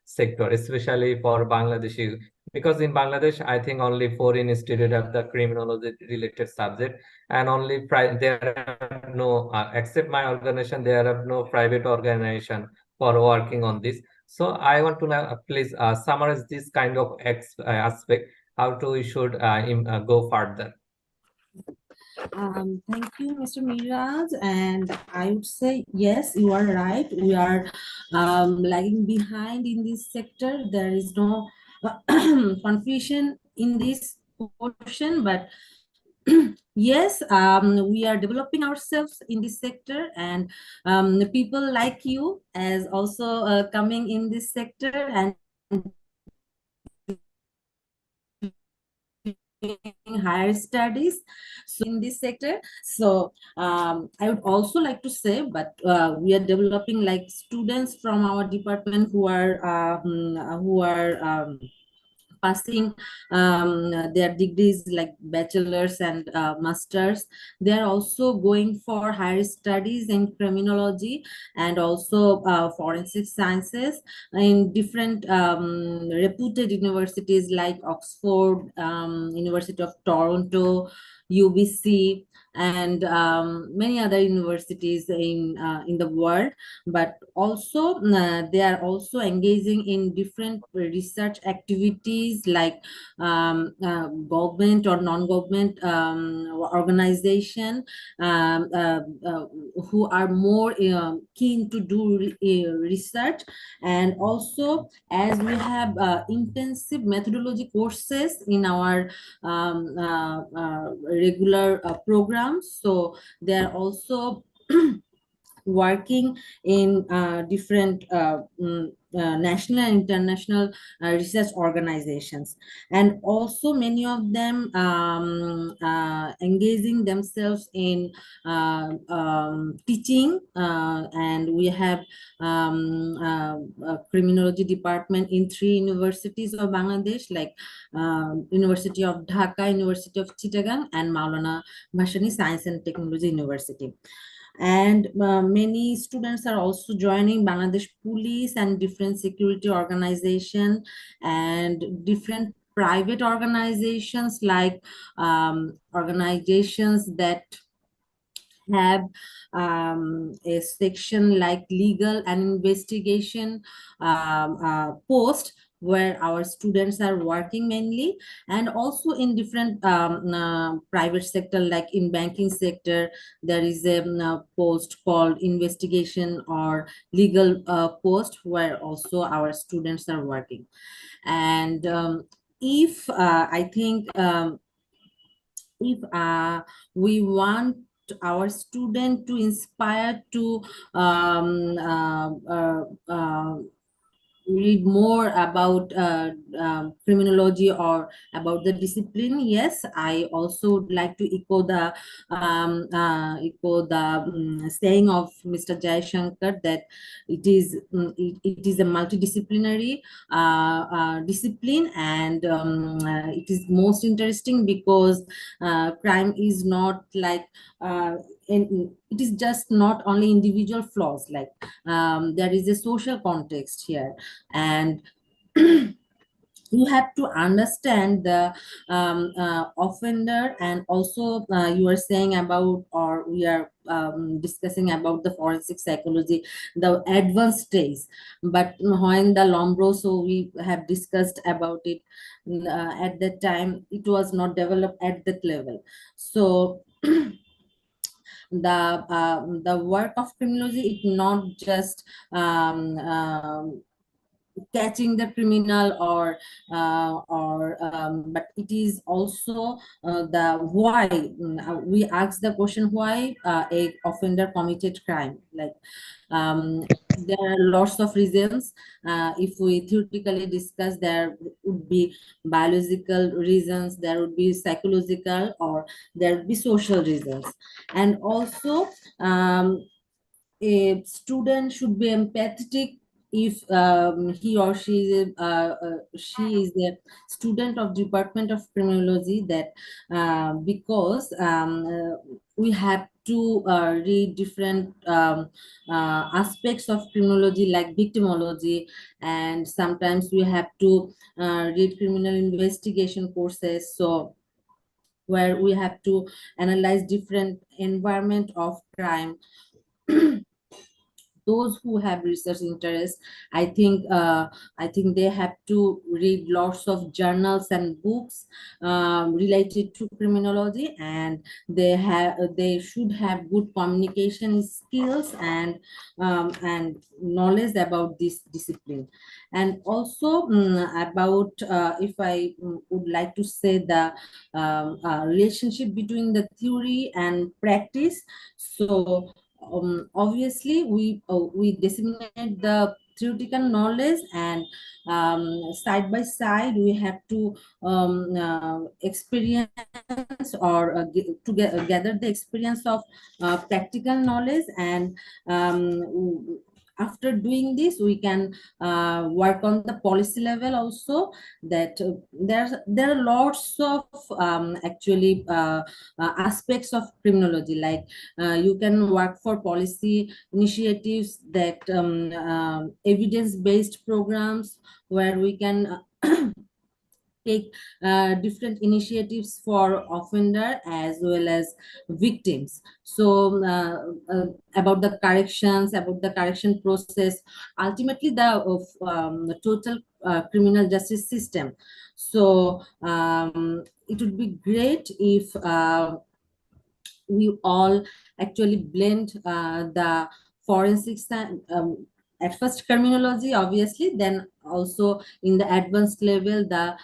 sector, especially for Bangladeshi. Because in Bangladesh, I think only foreign institute have the criminology related subject, and only there are no, except my organization, there are no private organization for working on this. So I want to now please summarize this kind of aspect, how to we should go further. Thank you, Mr. Miraj. And I would say, yes, you are right. We are lagging behind in this sector. There is no confusion in this portion, but yes, we are developing ourselves in this sector, and people like you as also coming in this sector and higher studies so in this sector. So I would also like to say, but we are developing like students from our department who are passing their degrees like bachelor's and masters. They are also going for higher studies in criminology and also forensic sciences in different reputed universities like Oxford, University of Toronto, UBC, and many other universities in the world. But also they are also engaging in different research activities like government or non-government organization who are more keen to do research. And also, as we have intensive methodology courses in our regular programs, so they are also working in different national and international research organizations, and also many of them engaging themselves in teaching, and we have a criminology department in 3 universities of Bangladesh, like University of Dhaka, University of Chittagong, and Maulana Bhashani Science and Technology University. And many students are also joining Bangladesh Police and different security organization and different private organizations, like organizations that have a section like legal and investigation post, where our students are working mainly, and also in different private sector, like in banking sector there is a post called investigation or legal post, where also our students are working. And if I think if we want our student to inspire to read more about criminology or about the discipline, yes, I also would like to echo the saying of Mr. Jayashankar, that it is a multidisciplinary discipline, and it is most interesting because crime is not like it is just not only individual flaws, like there is a social context here, and you have to understand the offender. And also you are saying about, or we are discussing about the forensic psychology, the advanced stage. But when the Lombroso, we have discussed about it at that time, it was not developed at that level. So the work of criminology is not just catching the criminal, or but it is also the why. We ask the question why a offender committed crime. Like there are lots of reasons. If we theoretically discuss, there would be biological reasons, there would be psychological, or there would be social reasons. And also a student should be empathetic if he or she is a student of Department of Criminology, that because we have to read different aspects of criminology, like victimology, and sometimes we have to read criminal investigation courses, so where we have to analyze different environment of crime. those who have research interest, I think they have to read lots of journals and books related to criminology, and they should have good communication skills and knowledge about this discipline. And also about if I would like to say the relationship between the theory and practice. So obviously we disseminate the theoretical knowledge, and side by side we have to experience or gather the experience of practical knowledge. And after doing this, we can work on the policy level also. That there are lots of actually aspects of criminology, like you can work for policy initiatives, that evidence-based programs where we can take different initiatives for offender as well as victims. So about the correction process, ultimately the total criminal justice system. So it would be great if we all actually blend the forensics at first criminology, obviously, then also in the advanced level the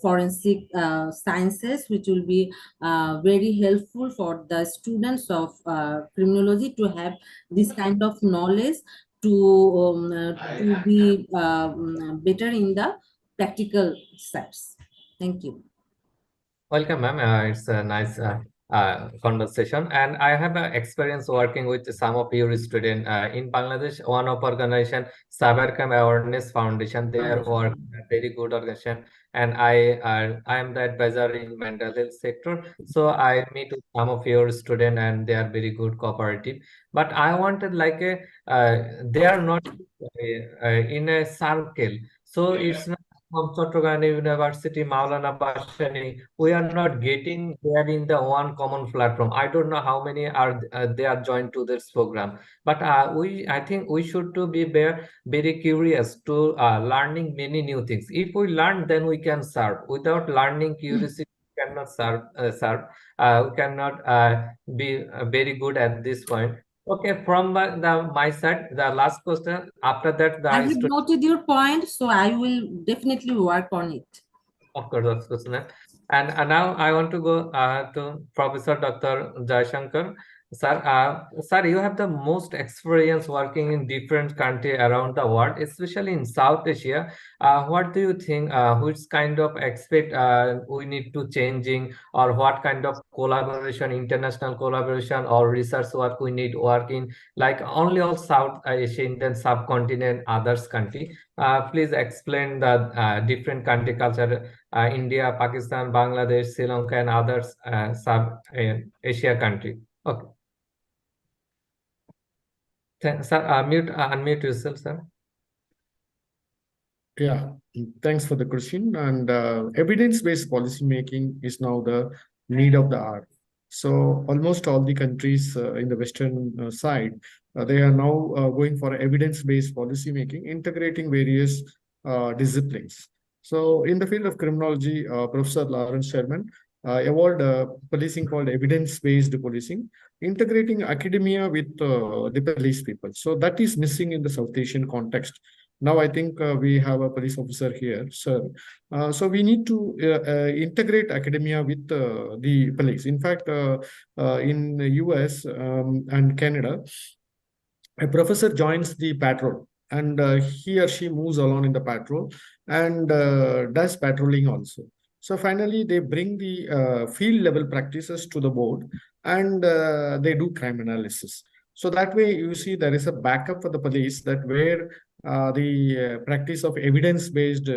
forensic sciences, which will be very helpful for the students of criminology to have this kind of knowledge to be better in the practical steps. Thank you. Welcome, ma'am. It's a nice conversation, and I have experience working with some of your students in Bangladesh. One of organization, Cybercrime Awareness Foundation, they are work very good organization, and I am the advisor in mental health sector. So I meet with some of your students, and they are very good cooperative. But I wanted like a they are not in a circle, so it's not from Chattogram University, Maulana Bashani, we are not getting there in the one common platform. I don't know how many are they are joined to this program, but I think we should to be very curious to learning many new things. If we learn, then we can serve. Without learning, curiosity we cannot serve. We cannot be very good at this point. Okay, from my side, the last question. After that, I have noted your point, so I will definitely work on it. of course, Kusna. And now I want to go to Professor Dr. Jaishankar. Sir, you have the most experience working in different countries around the world, especially in South Asia. What do you think? Which kind of aspect we need to changing, or what kind of collaboration, international collaboration, or research work we need working, like only of South Asia, Indian subcontinent, others country. Please explain the different country culture. India, Pakistan, Bangladesh, Sri Lanka, and others sub-Asia country. Okay. Sir, unmute yourself, sir. Yeah, thanks for the question. And evidence-based policy making is now the need of the hour. So almost all the countries in the Western side, they are now going for evidence-based policy making, integrating various disciplines. So in the field of criminology, Professor Lawrence Sherman evolved policing called evidence-based policing, integrating academia with the police people. So that is missing in the South Asian context. Now I think we have a police officer here, sir. So we need to integrate academia with the police. In fact, in the US and Canada, a professor joins the patrol, and he or she moves along in the patrol and does patrolling also. So finally, they bring the field level practices to the board, and they do crime analysis. So that way, you see, there is a backup for the police, that where the practice of evidence-based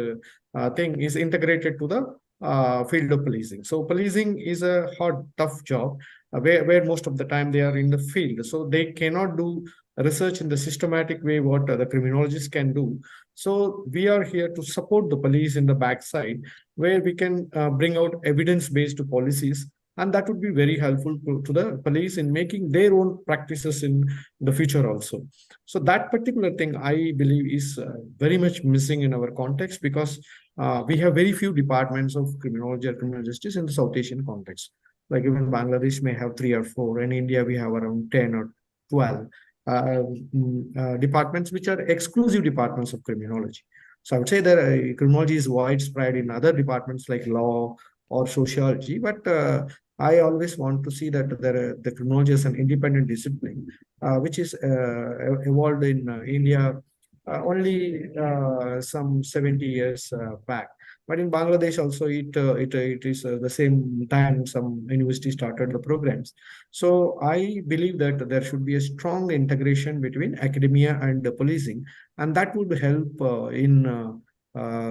thing is integrated to the field of policing. So policing is a hard, tough job where most of the time they are in the field. So they cannot do research in the systematic way what the criminologists can do. So we are here to support the police in the backside, where we can bring out evidence-based policies and that would be very helpful to the police in making their own practices in the future also. So that particular thing, I believe, is very much missing in our context, because we have very few departments of criminology or criminal justice in the South Asian context. Like even Bangladesh may have 3 or 4, and India we have around 10 or 12 departments which are exclusive departments of criminology. So I would say that criminology is widespread in other departments like law or sociology, but I always want to see that the criminology is an independent discipline, which is evolved in India only some 70 years back. But in Bangladesh also, it is the same time some universities started the programs. So I believe that there should be a strong integration between academia and the policing, and that would help in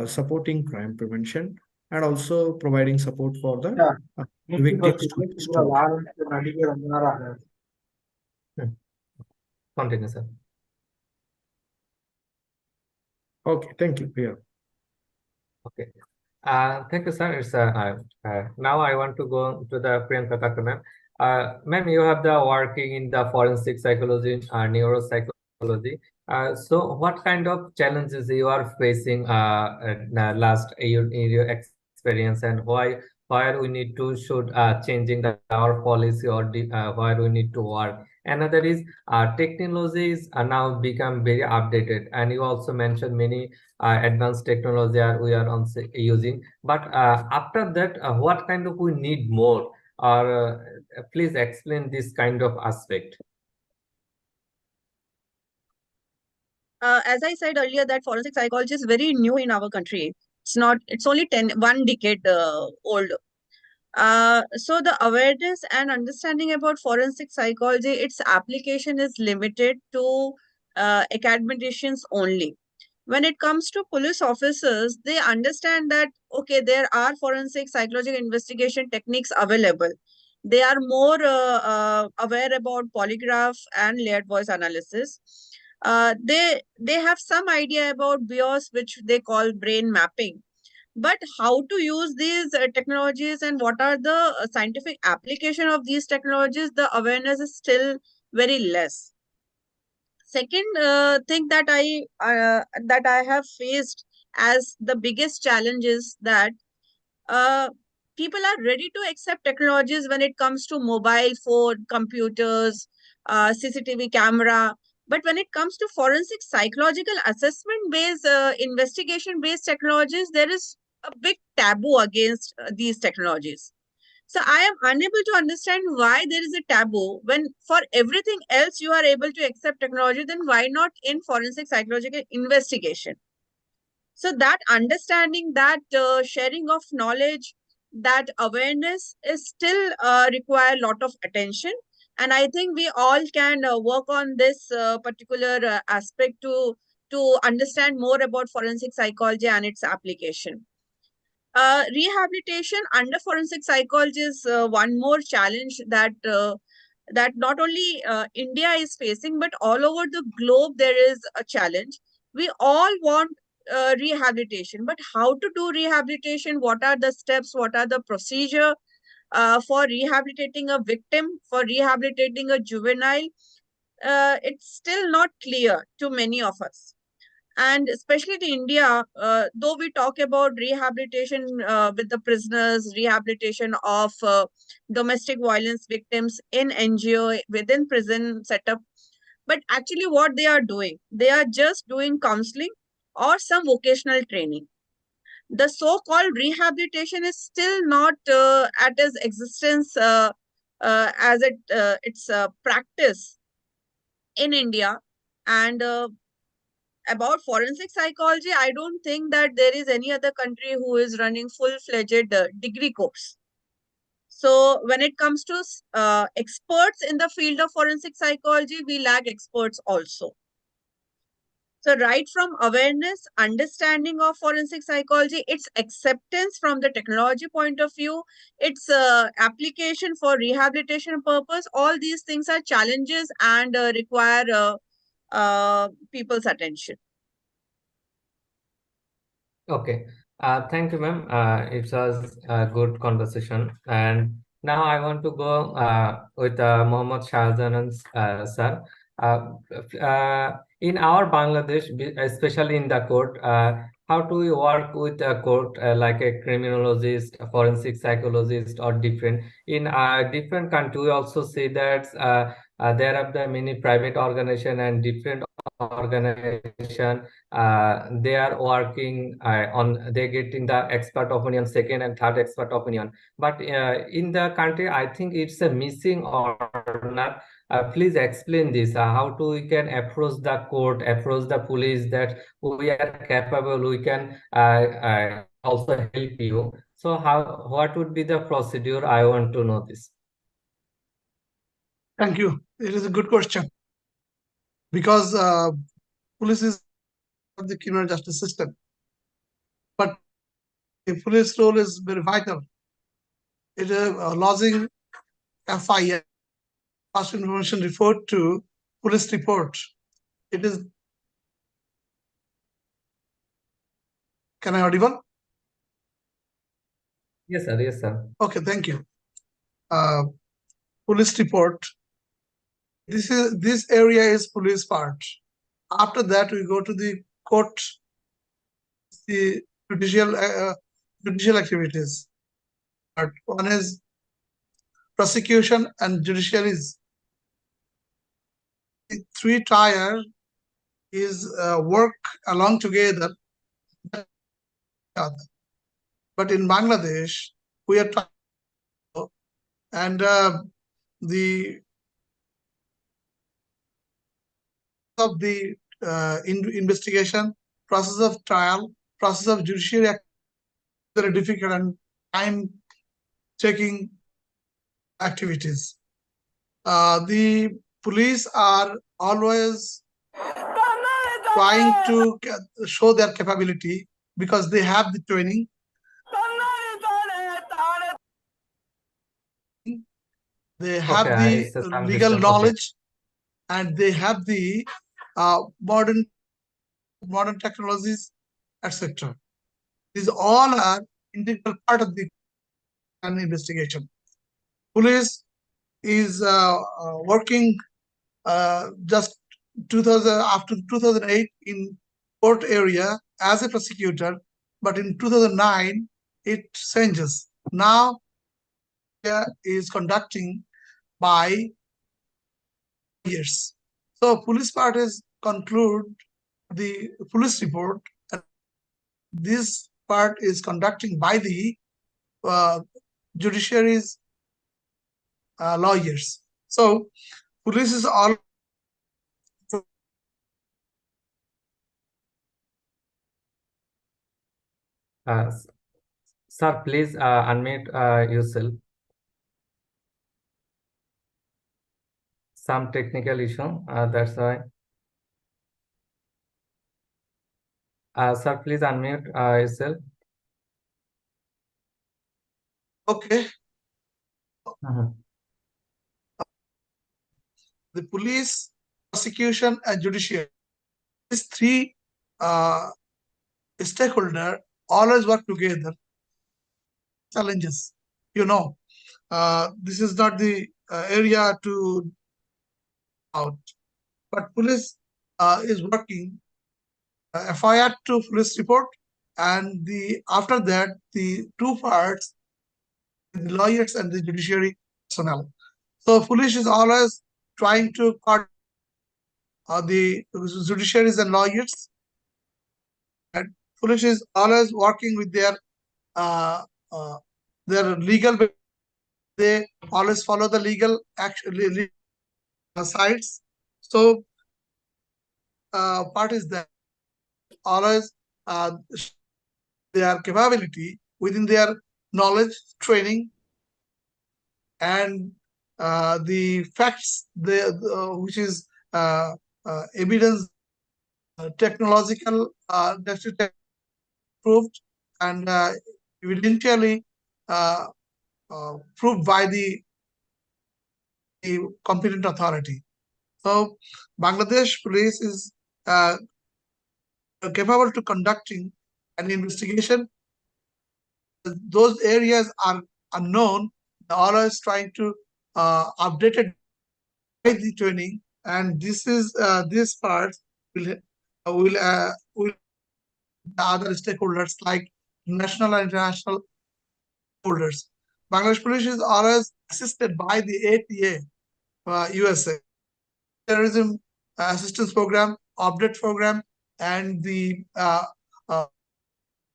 supporting crime prevention and also providing support for the victims to restore. Continue, sir. Okay, thank you. Yeah. Okay. Thank you, sir. It's now I want to go to the Priyanka Thakur, ma'am. Ma'am, you have the working in the forensic psychology, neuropsychology. So what kind of challenges you are facing last year in your experience, and why we need to should changing our policy, or why we need to work? Another is technologies are now become very updated, and you also mentioned many advanced technology we are on using, but after that what kind of we need more, or please explain this kind of aspect. As I said earlier, that forensic psychology is very new in our country. It's only 1 decade old. So the awareness and understanding about forensic psychology, its application is limited to academicians only. When it comes to police officers, they understand that, okay, there are forensic psychological investigation techniques available. They are more aware about polygraph and layered voice analysis. They have some idea about BIOS, which they call brain mapping. But how to use these technologies and what are the scientific application of these technologies, the awareness is still very less. Second thing that I have faced as the biggest challenge is that people are ready to accept technologies when it comes to mobile phone, computers, CCTV camera. But when it comes to forensic psychological assessment based, investigation based technologies, there is a big taboo against these technologies. So I am unable to understand why there is a taboo when for everything else you are able to accept technology, then why not in forensic psychological investigation? So that understanding, that sharing of knowledge, that awareness is still require a lot of attention. And I think we all can work on this particular aspect to understand more about forensic psychology and its application. Rehabilitation under forensic psychology is one more challenge that not only India is facing, but all over the globe there is a challenge. We all want rehabilitation, but how to do rehabilitation? What are the steps? What are the procedure for rehabilitating a victim, for rehabilitating a juvenile? It's still not clear to many of us. And especially in India, though we talk about rehabilitation with the prisoners, rehabilitation of domestic violence victims in NGO within prison setup, but actually what they are just doing counseling or some vocational training. The so-called rehabilitation is still not at its existence as its practice in India. And about forensic psychology, I don't think that there is any other country who is running full-fledged degree course. So when it comes to experts in the field of forensic psychology, we lack experts also. So right from awareness, understanding of forensic psychology, its acceptance from the technology point of view, its application for rehabilitation purpose, all these things are challenges and require people's attention. Okay. Thank you, ma'am. It was a good conversation. And Now I want to go with Mohammad Shahjahan sir. In our Bangladesh, especially in the court, how do we work with a court like a criminologist, a forensic psychologist, or different? In different country, we also see that there are the many private organization and different organization. They are working on they getting the expert opinion, second and third expert opinion. But in the country, I think it's a missing or not. Please explain this. How do we can approach the court, approach the police that we are capable, we can also help you. So what would be the procedure? I want to know this. Thank you. It is a good question because police is the criminal justice system, but the police role is very vital. It is lodging FIR, first information report to police report. It is. Can I audible? Yes, sir. Yes, sir. Okay, thank you. Police report. This area is police part. After that, we go to the court, the judicial activities. One is prosecution and judiciaries. The three tier is work along together. But in Bangladesh, we are trying, and the of the investigation, process of trial, process of judiciary very difficult and time-taking activities. The police are always trying to show their capability because they have the training. They have Okay, the legal knowledge, and they have the modern technologies, etc. These all are integral part of the investigation. Police is working just 2000 after 2008 in court area as a prosecutor, but in 2009 it changes. Now is conducting by years. So police part is conclude the police report, and this part is conducting by the judiciary's lawyers. So police is all sir, please unmute yourself. Some technical issue, that's why. Sir, please unmute yourself. okay. Uh-huh. The police, prosecution, and judiciary, these three stakeholders always work together. Challenges, this is not the area to out, but police is working FIR to police report, and after that the two parts, the lawyers and the judiciary personnel. So police is always trying to cut the judiciaries and lawyers, and police is always working with their legal. They always follow the legal action sides. So part is that always their capability within their knowledge, training, and the facts, which is evidence, technological proved, and evidentially proved by the competent authority. So Bangladesh police is capable to conducting an investigation. Those areas are unknown, always trying to update it by the training, and this part will the other stakeholders like national and international holders. Bangladesh Police is always assisted by the ATA USA Terrorism Assistance Program, update program, and the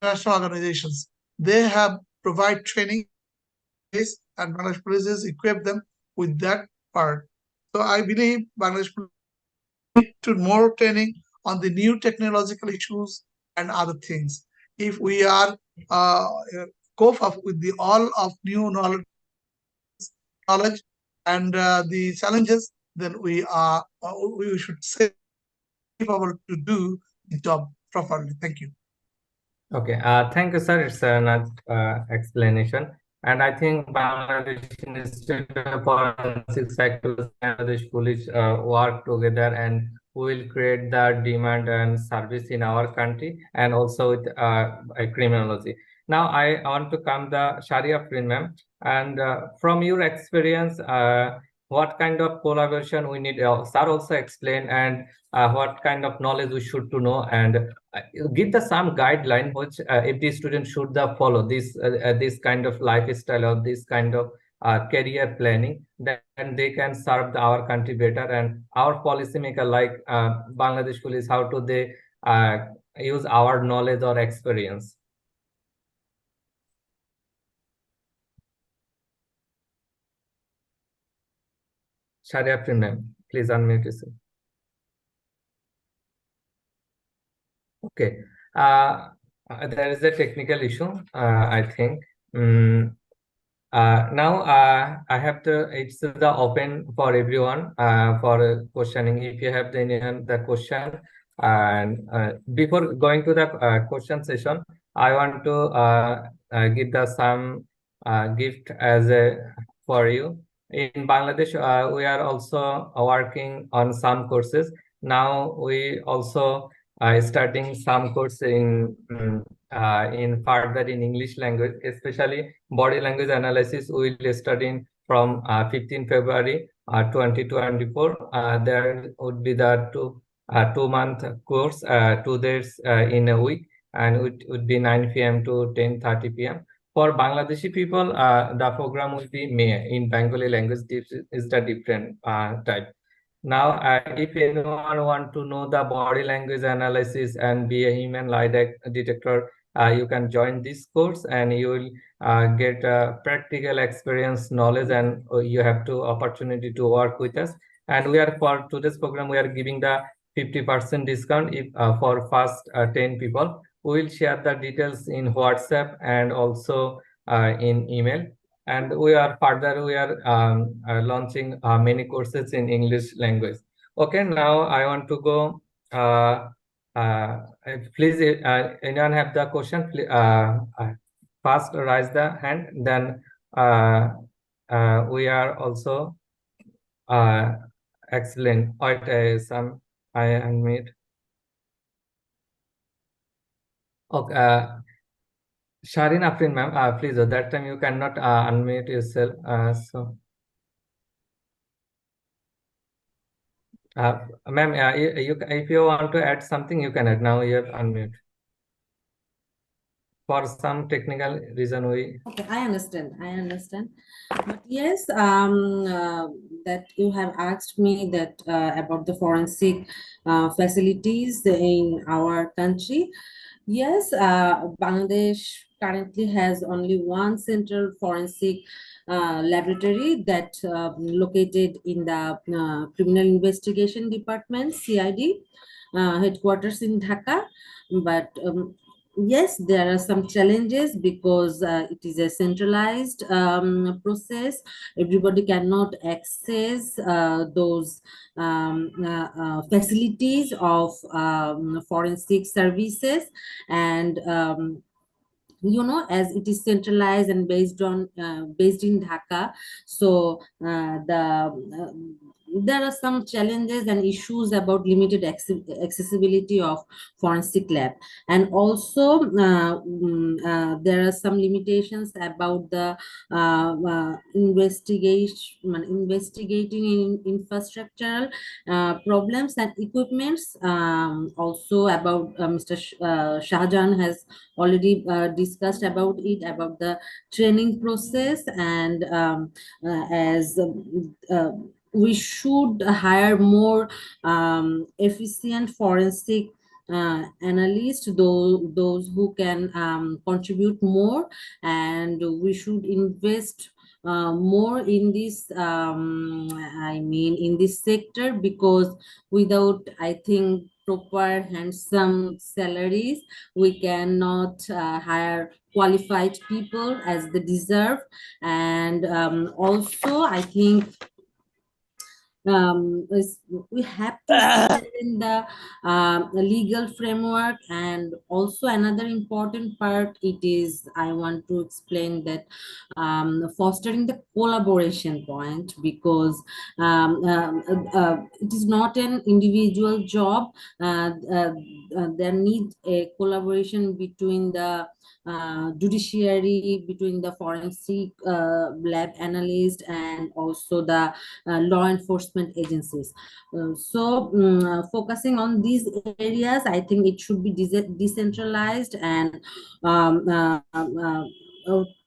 international organizations. They have provide training, and Bangladesh Police is equip them with that part. So I believe Bangladesh Police need to more training on the new technological issues and other things. If we are uh, cope up with the all of new knowledge and the challenges, then we should say able to do the job properly. Thank you. Okay, thank you, sir. It's a nice explanation. And I think Bangladesh Institute of Forensic Psychology and Bangladesh Police work together, and we will create the demand and service in our country, and also with criminology. Now, I want to come the Sharia ma'am, and from your experience, what kind of collaboration we need? Sir also explain, and what kind of knowledge we should to know, and give the some guideline which every student should follow this kind of lifestyle or this kind of career planning, then they can serve our country better, and our policymaker like Bangladesh Police, how to they use our knowledge or experience. Sharia ma'am, please unmute yourself. Okay. There is a technical issue, I think. Now I have it's the open for everyone for questioning. If you have the question, and before going to the question session, I want to give the some gift as a for you. In Bangladesh, we are also working on some courses. Now we also starting some course in further in English language, especially body language analysis. We will study from 15 February 2024. There would be the 2 month course, 2 days in a week, and it would be 9 p.m. to 10:30 p.m. For Bangladeshi people, the program will be May in Bengali language. This is the different type. Now, if anyone want to know the body language analysis and be a human lie detector, you can join this course, and you will get practical experience knowledge, and you have to opportunity to work with us. And we are for today's program, we are giving the 50% discount if for first 10 people. We will share the details in WhatsApp and also in email. And we are launching many courses in English language. Okay, now I want to go. Please, anyone have the question? First, raise the hand. Then we are also excellent. Wait, some I unmute. Okay. Sharin Afrin, ma'am, please, that time you cannot unmute yourself. Ma'am, if you want to add something, you can add. Now you have unmute. For some technical reason, we. Okay, I understand. But yes, that you have asked me that about the forensic facilities in our country. Yes, Bangladesh currently has only one central forensic laboratory that located in the Criminal Investigation Department, CID, headquarters in Dhaka. But yes, there are some challenges because it is a centralized process. Everybody cannot access those facilities of forensic services, and as it is centralized and based in Dhaka, so the there are some challenges and issues about limited accessibility of forensic lab, and also there are some limitations about the investigating in infrastructural problems and equipments. Also about Mr. Shahjahan has already discussed about it, about the training process, and as we should hire more efficient forensic analysts, those who can contribute more, and we should invest more in this in this sector, because without, I think, proper handsome salaries, we cannot hire qualified people as they deserve. And also, I think we have to strengthen the legal framework. And also another important part, it is, I want to explain that fostering the collaboration point, because it is not an individual job. There needs a collaboration between the judiciary, between the forensic lab analyst, and also the law enforcement agencies. Focusing on these areas, I think it should be decentralized, and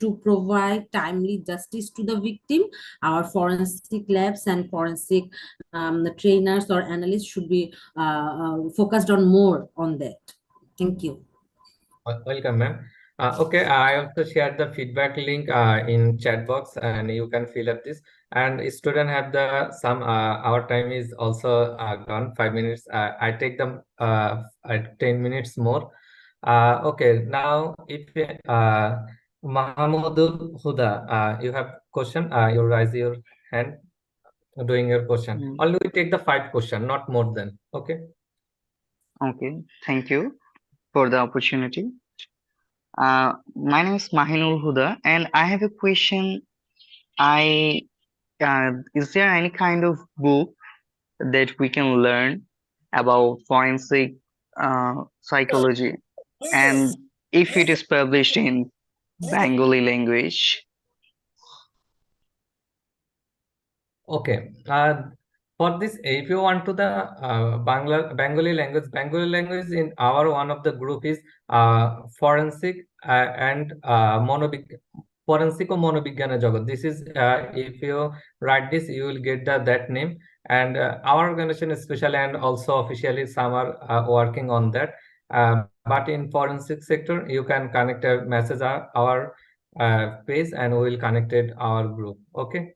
to provide timely justice to the victim. Our forensic labs and forensic trainers or analysts should be focused on more on that. Thank you. Welcome, ma'am. Okay, I also shared the feedback link in chat box, and you can fill up this. And student have the some. Our time is also gone 5 minutes. I take them 10 minutes more. Okay, now if Mahamudul Huda, you have question. You raise your hand, doing your question. Only we take the 5 question, not more than. Okay. Okay, thank you for the opportunity. My name is Mahinul Huda, and I have a question. Is there any kind of book that we can learn about forensic psychology, and if it is published in Bengali language? Okay. For this, if you want to the Bengali language in our one of the group is forensic and forensic or monobigyana jagat. This is if you write this, you will get that name. And our organization is special and also officially some are working on that. But in forensic sector, you can connect a message our page, and we will connect it our group. Okay.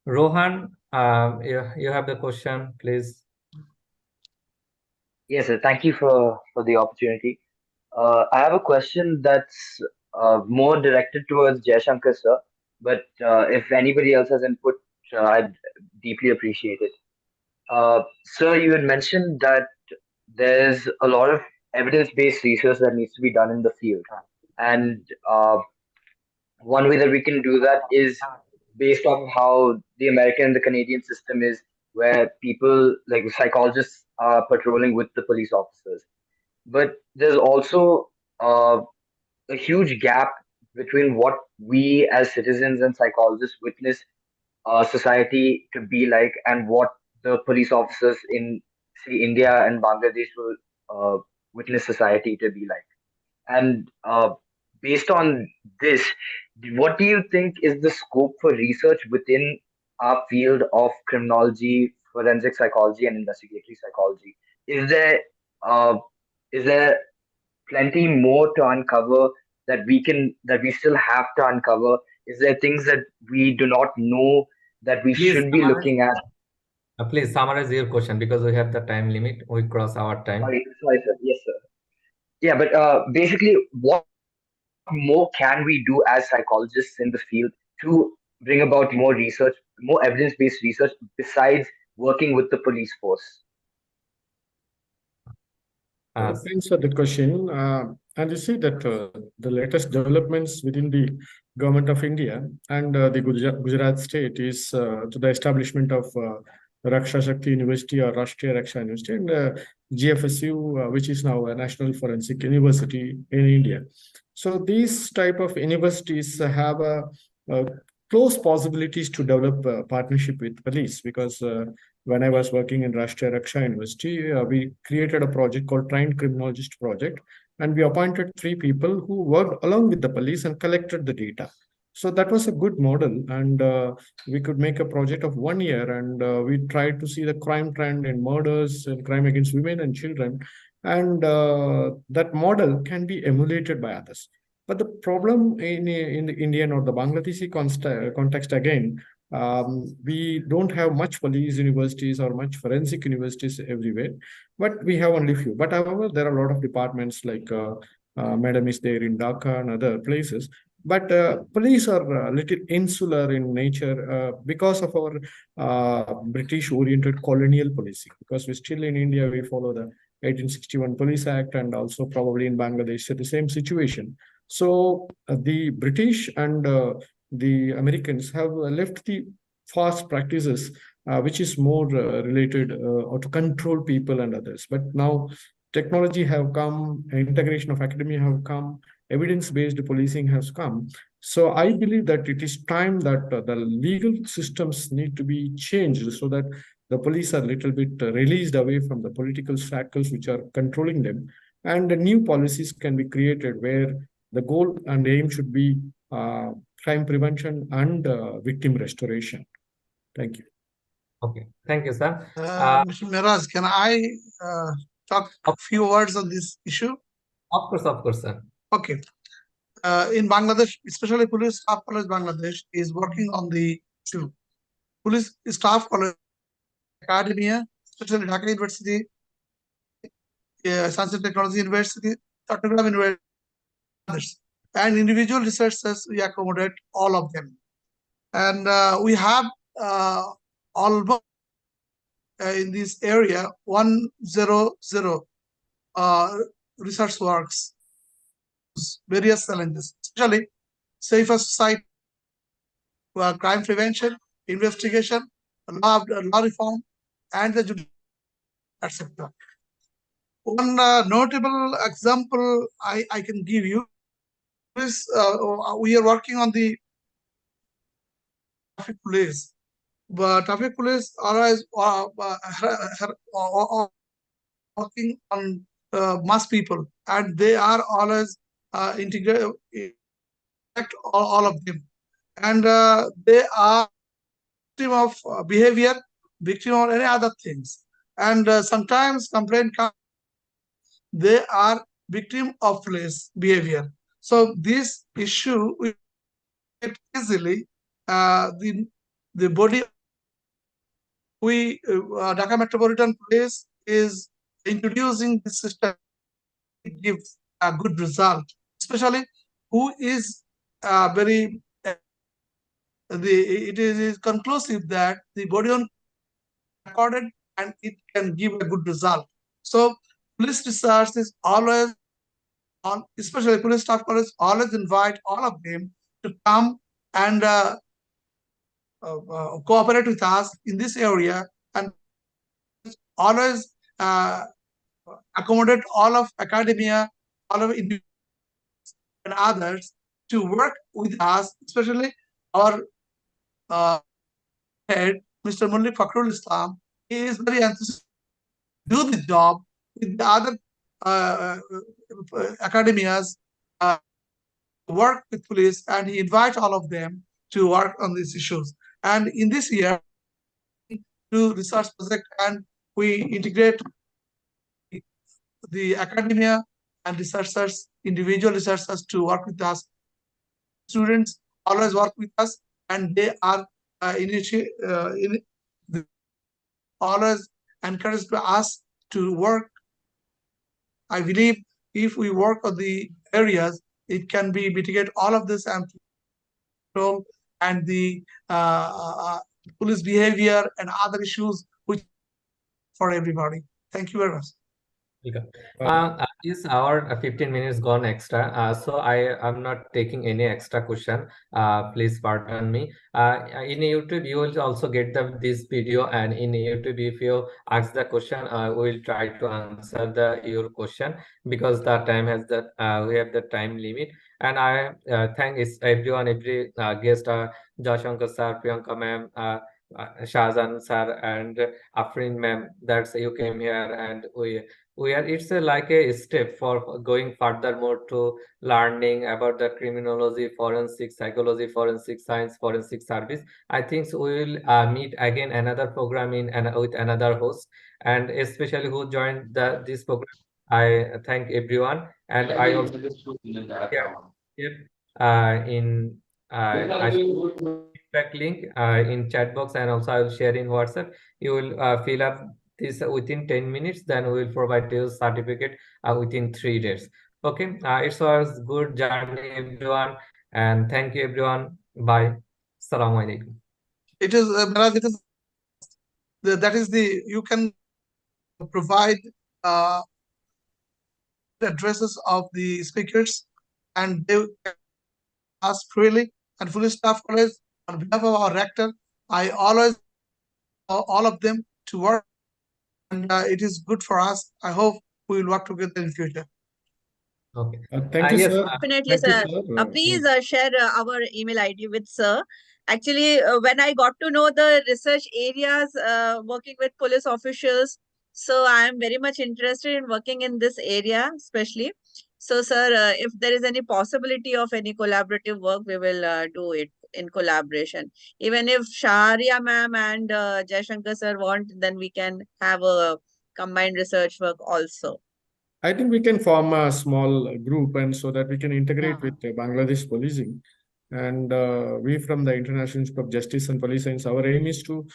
Rohan, you have the question, please. Yes, sir. Thank you for the opportunity. I have a question that's more directed towards Jaishankar, sir. But if anybody else has input, I'd deeply appreciate it. Sir, you had mentioned that there's a lot of evidence-based research that needs to be done in the field, and one way that we can do that is based off of how the American and the Canadian system is, where people like psychologists are patrolling with the police officers. But there's also a huge gap between what we as citizens and psychologists witness society to be like, and what the police officers in, say, India and Bangladesh will witness society to be like. And based on this, what do you think is the scope for research within our field of criminology, forensic psychology, and investigatory psychology? Is there uh, is there plenty more to uncover that we still have to uncover? Is there things that we do not know that we Please should be looking at? Please summarize your question, because we have the time limit. We cross our time. Sorry, sir. Yes, sir. Yeah, but basically, what more can we do as psychologists in the field to bring about more research, more evidence-based research, besides working with the police force? Thanks for the question. And you see that the latest developments within the Government of India and the Gujarat state is to the establishment of Raksha Shakti University or Rashtriya Raksha University and GFSU, which is now a National Forensic University in India. So these type of universities have close possibilities to develop a partnership with police, because when I was working in Rashtriya Raksha University, we created a project called Trained Criminologist Project, and we appointed 3 people who worked along with the police and collected the data. So that was a good model, and we could make a project of 1 year, and we tried to see the crime trend in murders and crime against women and children, and that model can be emulated by others. But the problem in the Indian or the Bangladeshi context again, we don't have much police universities or much forensic universities everywhere, but we have only few. But however, there are a lot of departments like Madam is there in Dhaka and other places. But police are a little insular in nature because of our British-oriented colonial policing. Because we still in India, we follow the 1861 Police Act, and also probably in Bangladesh, the same situation. So the British and the Americans have left the fast practices, which is more related or to control people and others. But now technology have come, integration of academia have come, evidence-based policing has come. So I believe that it is time that the legal systems need to be changed so that the police are a little bit released away from the political shackles which are controlling them, and new policies can be created where the goal and aim should be crime prevention and victim restoration. Thank you. Okay, thank you, sir. Mr. Miraj, can I talk a few words on this issue? Of course, sir. Okay. In Bangladesh, especially Police Staff College Bangladesh is working on the issue. Police Staff College Academia, especially Dhaka University, Science and Technology University, Chattogram University, and individual researchers, we accommodate all of them. And we have almost in this area 100 research works, various challenges, especially safer society, crime prevention, investigation, law reform, and the judicial, etc. One notable example I can give you is we are working on the traffic police. But traffic police are working on mass people, and they are always integrate all of them, and they are victim of behavior, victim of any other things, and sometimes complaint comes, they are victim of police behavior. So this issue will get easily the body. We Dhaka Metropolitan Police is introducing this system to give a good result, especially who is very it is conclusive that the body on recorded and it can give a good result. So police research is always on, especially police staff college always invite all of them to come and cooperate with us in this area, and always accommodate all of academia, all of individuals and others to work with us, especially our head, Mr. Mullik Fakhrul Islam. He is very enthusiastic to do the job with the other academias, work with police, and he invites all of them to work on these issues. And in this year, do research project, and we integrate the academia and researchers, individual researchers to work with us. Students always work with us, and they are always encouraged us to work. I believe if we work on the areas, it can be mitigate all of this and control and the police behavior and other issues which for everybody. Thank you very much. Yes, our 15 minutes gone extra. So I am not taking any extra question. Please pardon me. In YouTube, you will also get this video, and in YouTube, if you ask the question, we will try to answer your question because the time has we have the time limit. And I thank everyone, every guest, Jashankar sir, Priyanka ma'am, Shahzan sir, and Afrin ma'am. That's you came here, and we are it's like a step for going furthermore to learning about the criminology, forensic psychology, forensic science, forensic service. I think so we will meet again another program in and with another host, and especially who joined this program. I thank everyone, and I also share in I feedback link in chat box, and also I will share in WhatsApp. You will fill up this within 10 minutes, then we will provide you certificate within 3 days. Okay, it was good journey, everyone, and thank you, everyone. Bye. Assalamu alaikum. It is, Miraj, it is that is the you can provide the addresses of the speakers, and they can ask freely and fully staff college on behalf of our rector. I always all of them to work, and it is good for us. I hope we will work together in future. Okay. Thank you, Yes. sir. Definitely, Thank you, sir. sir. Please share our email ID with sir. Actually, when I got to know the research areas working with police officials, so I am very much interested in working in this area, especially. So, sir, if there is any possibility of any collaborative work, we will do it in collaboration. Even if Sharia ma'am and Jaishankar sir want, then we can have a combined research work also. I think we can form a small group, and so that we can integrate with Bangladesh policing. And we from the International Institute of Justice and Police Science, our aim is to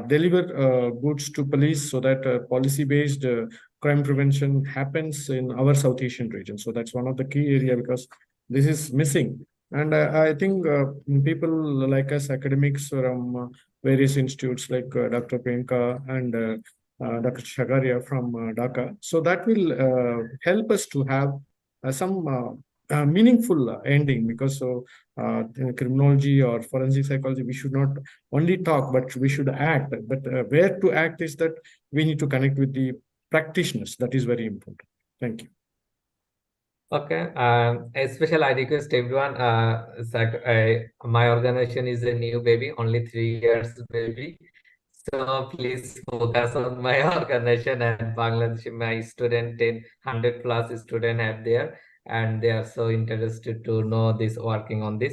deliver goods to police so that policy-based crime prevention happens in our South Asian region. So that's one of the key area because this is missing. And I think people like us, academics from various institutes like Dr. Penka and Dr. Shagaria from Dhaka. So that will help us to have some meaningful ending because in criminology or forensic psychology, we should not only talk, but we should act. But where to act is that we need to connect with the practitioners. That is very important. Thank you. Okay, a special I request everyone. My organization is a new baby, only 3 years baby. So please focus on my organization and Bangladesh. My student, 100 plus student have there, and they are so interested to know this working on this.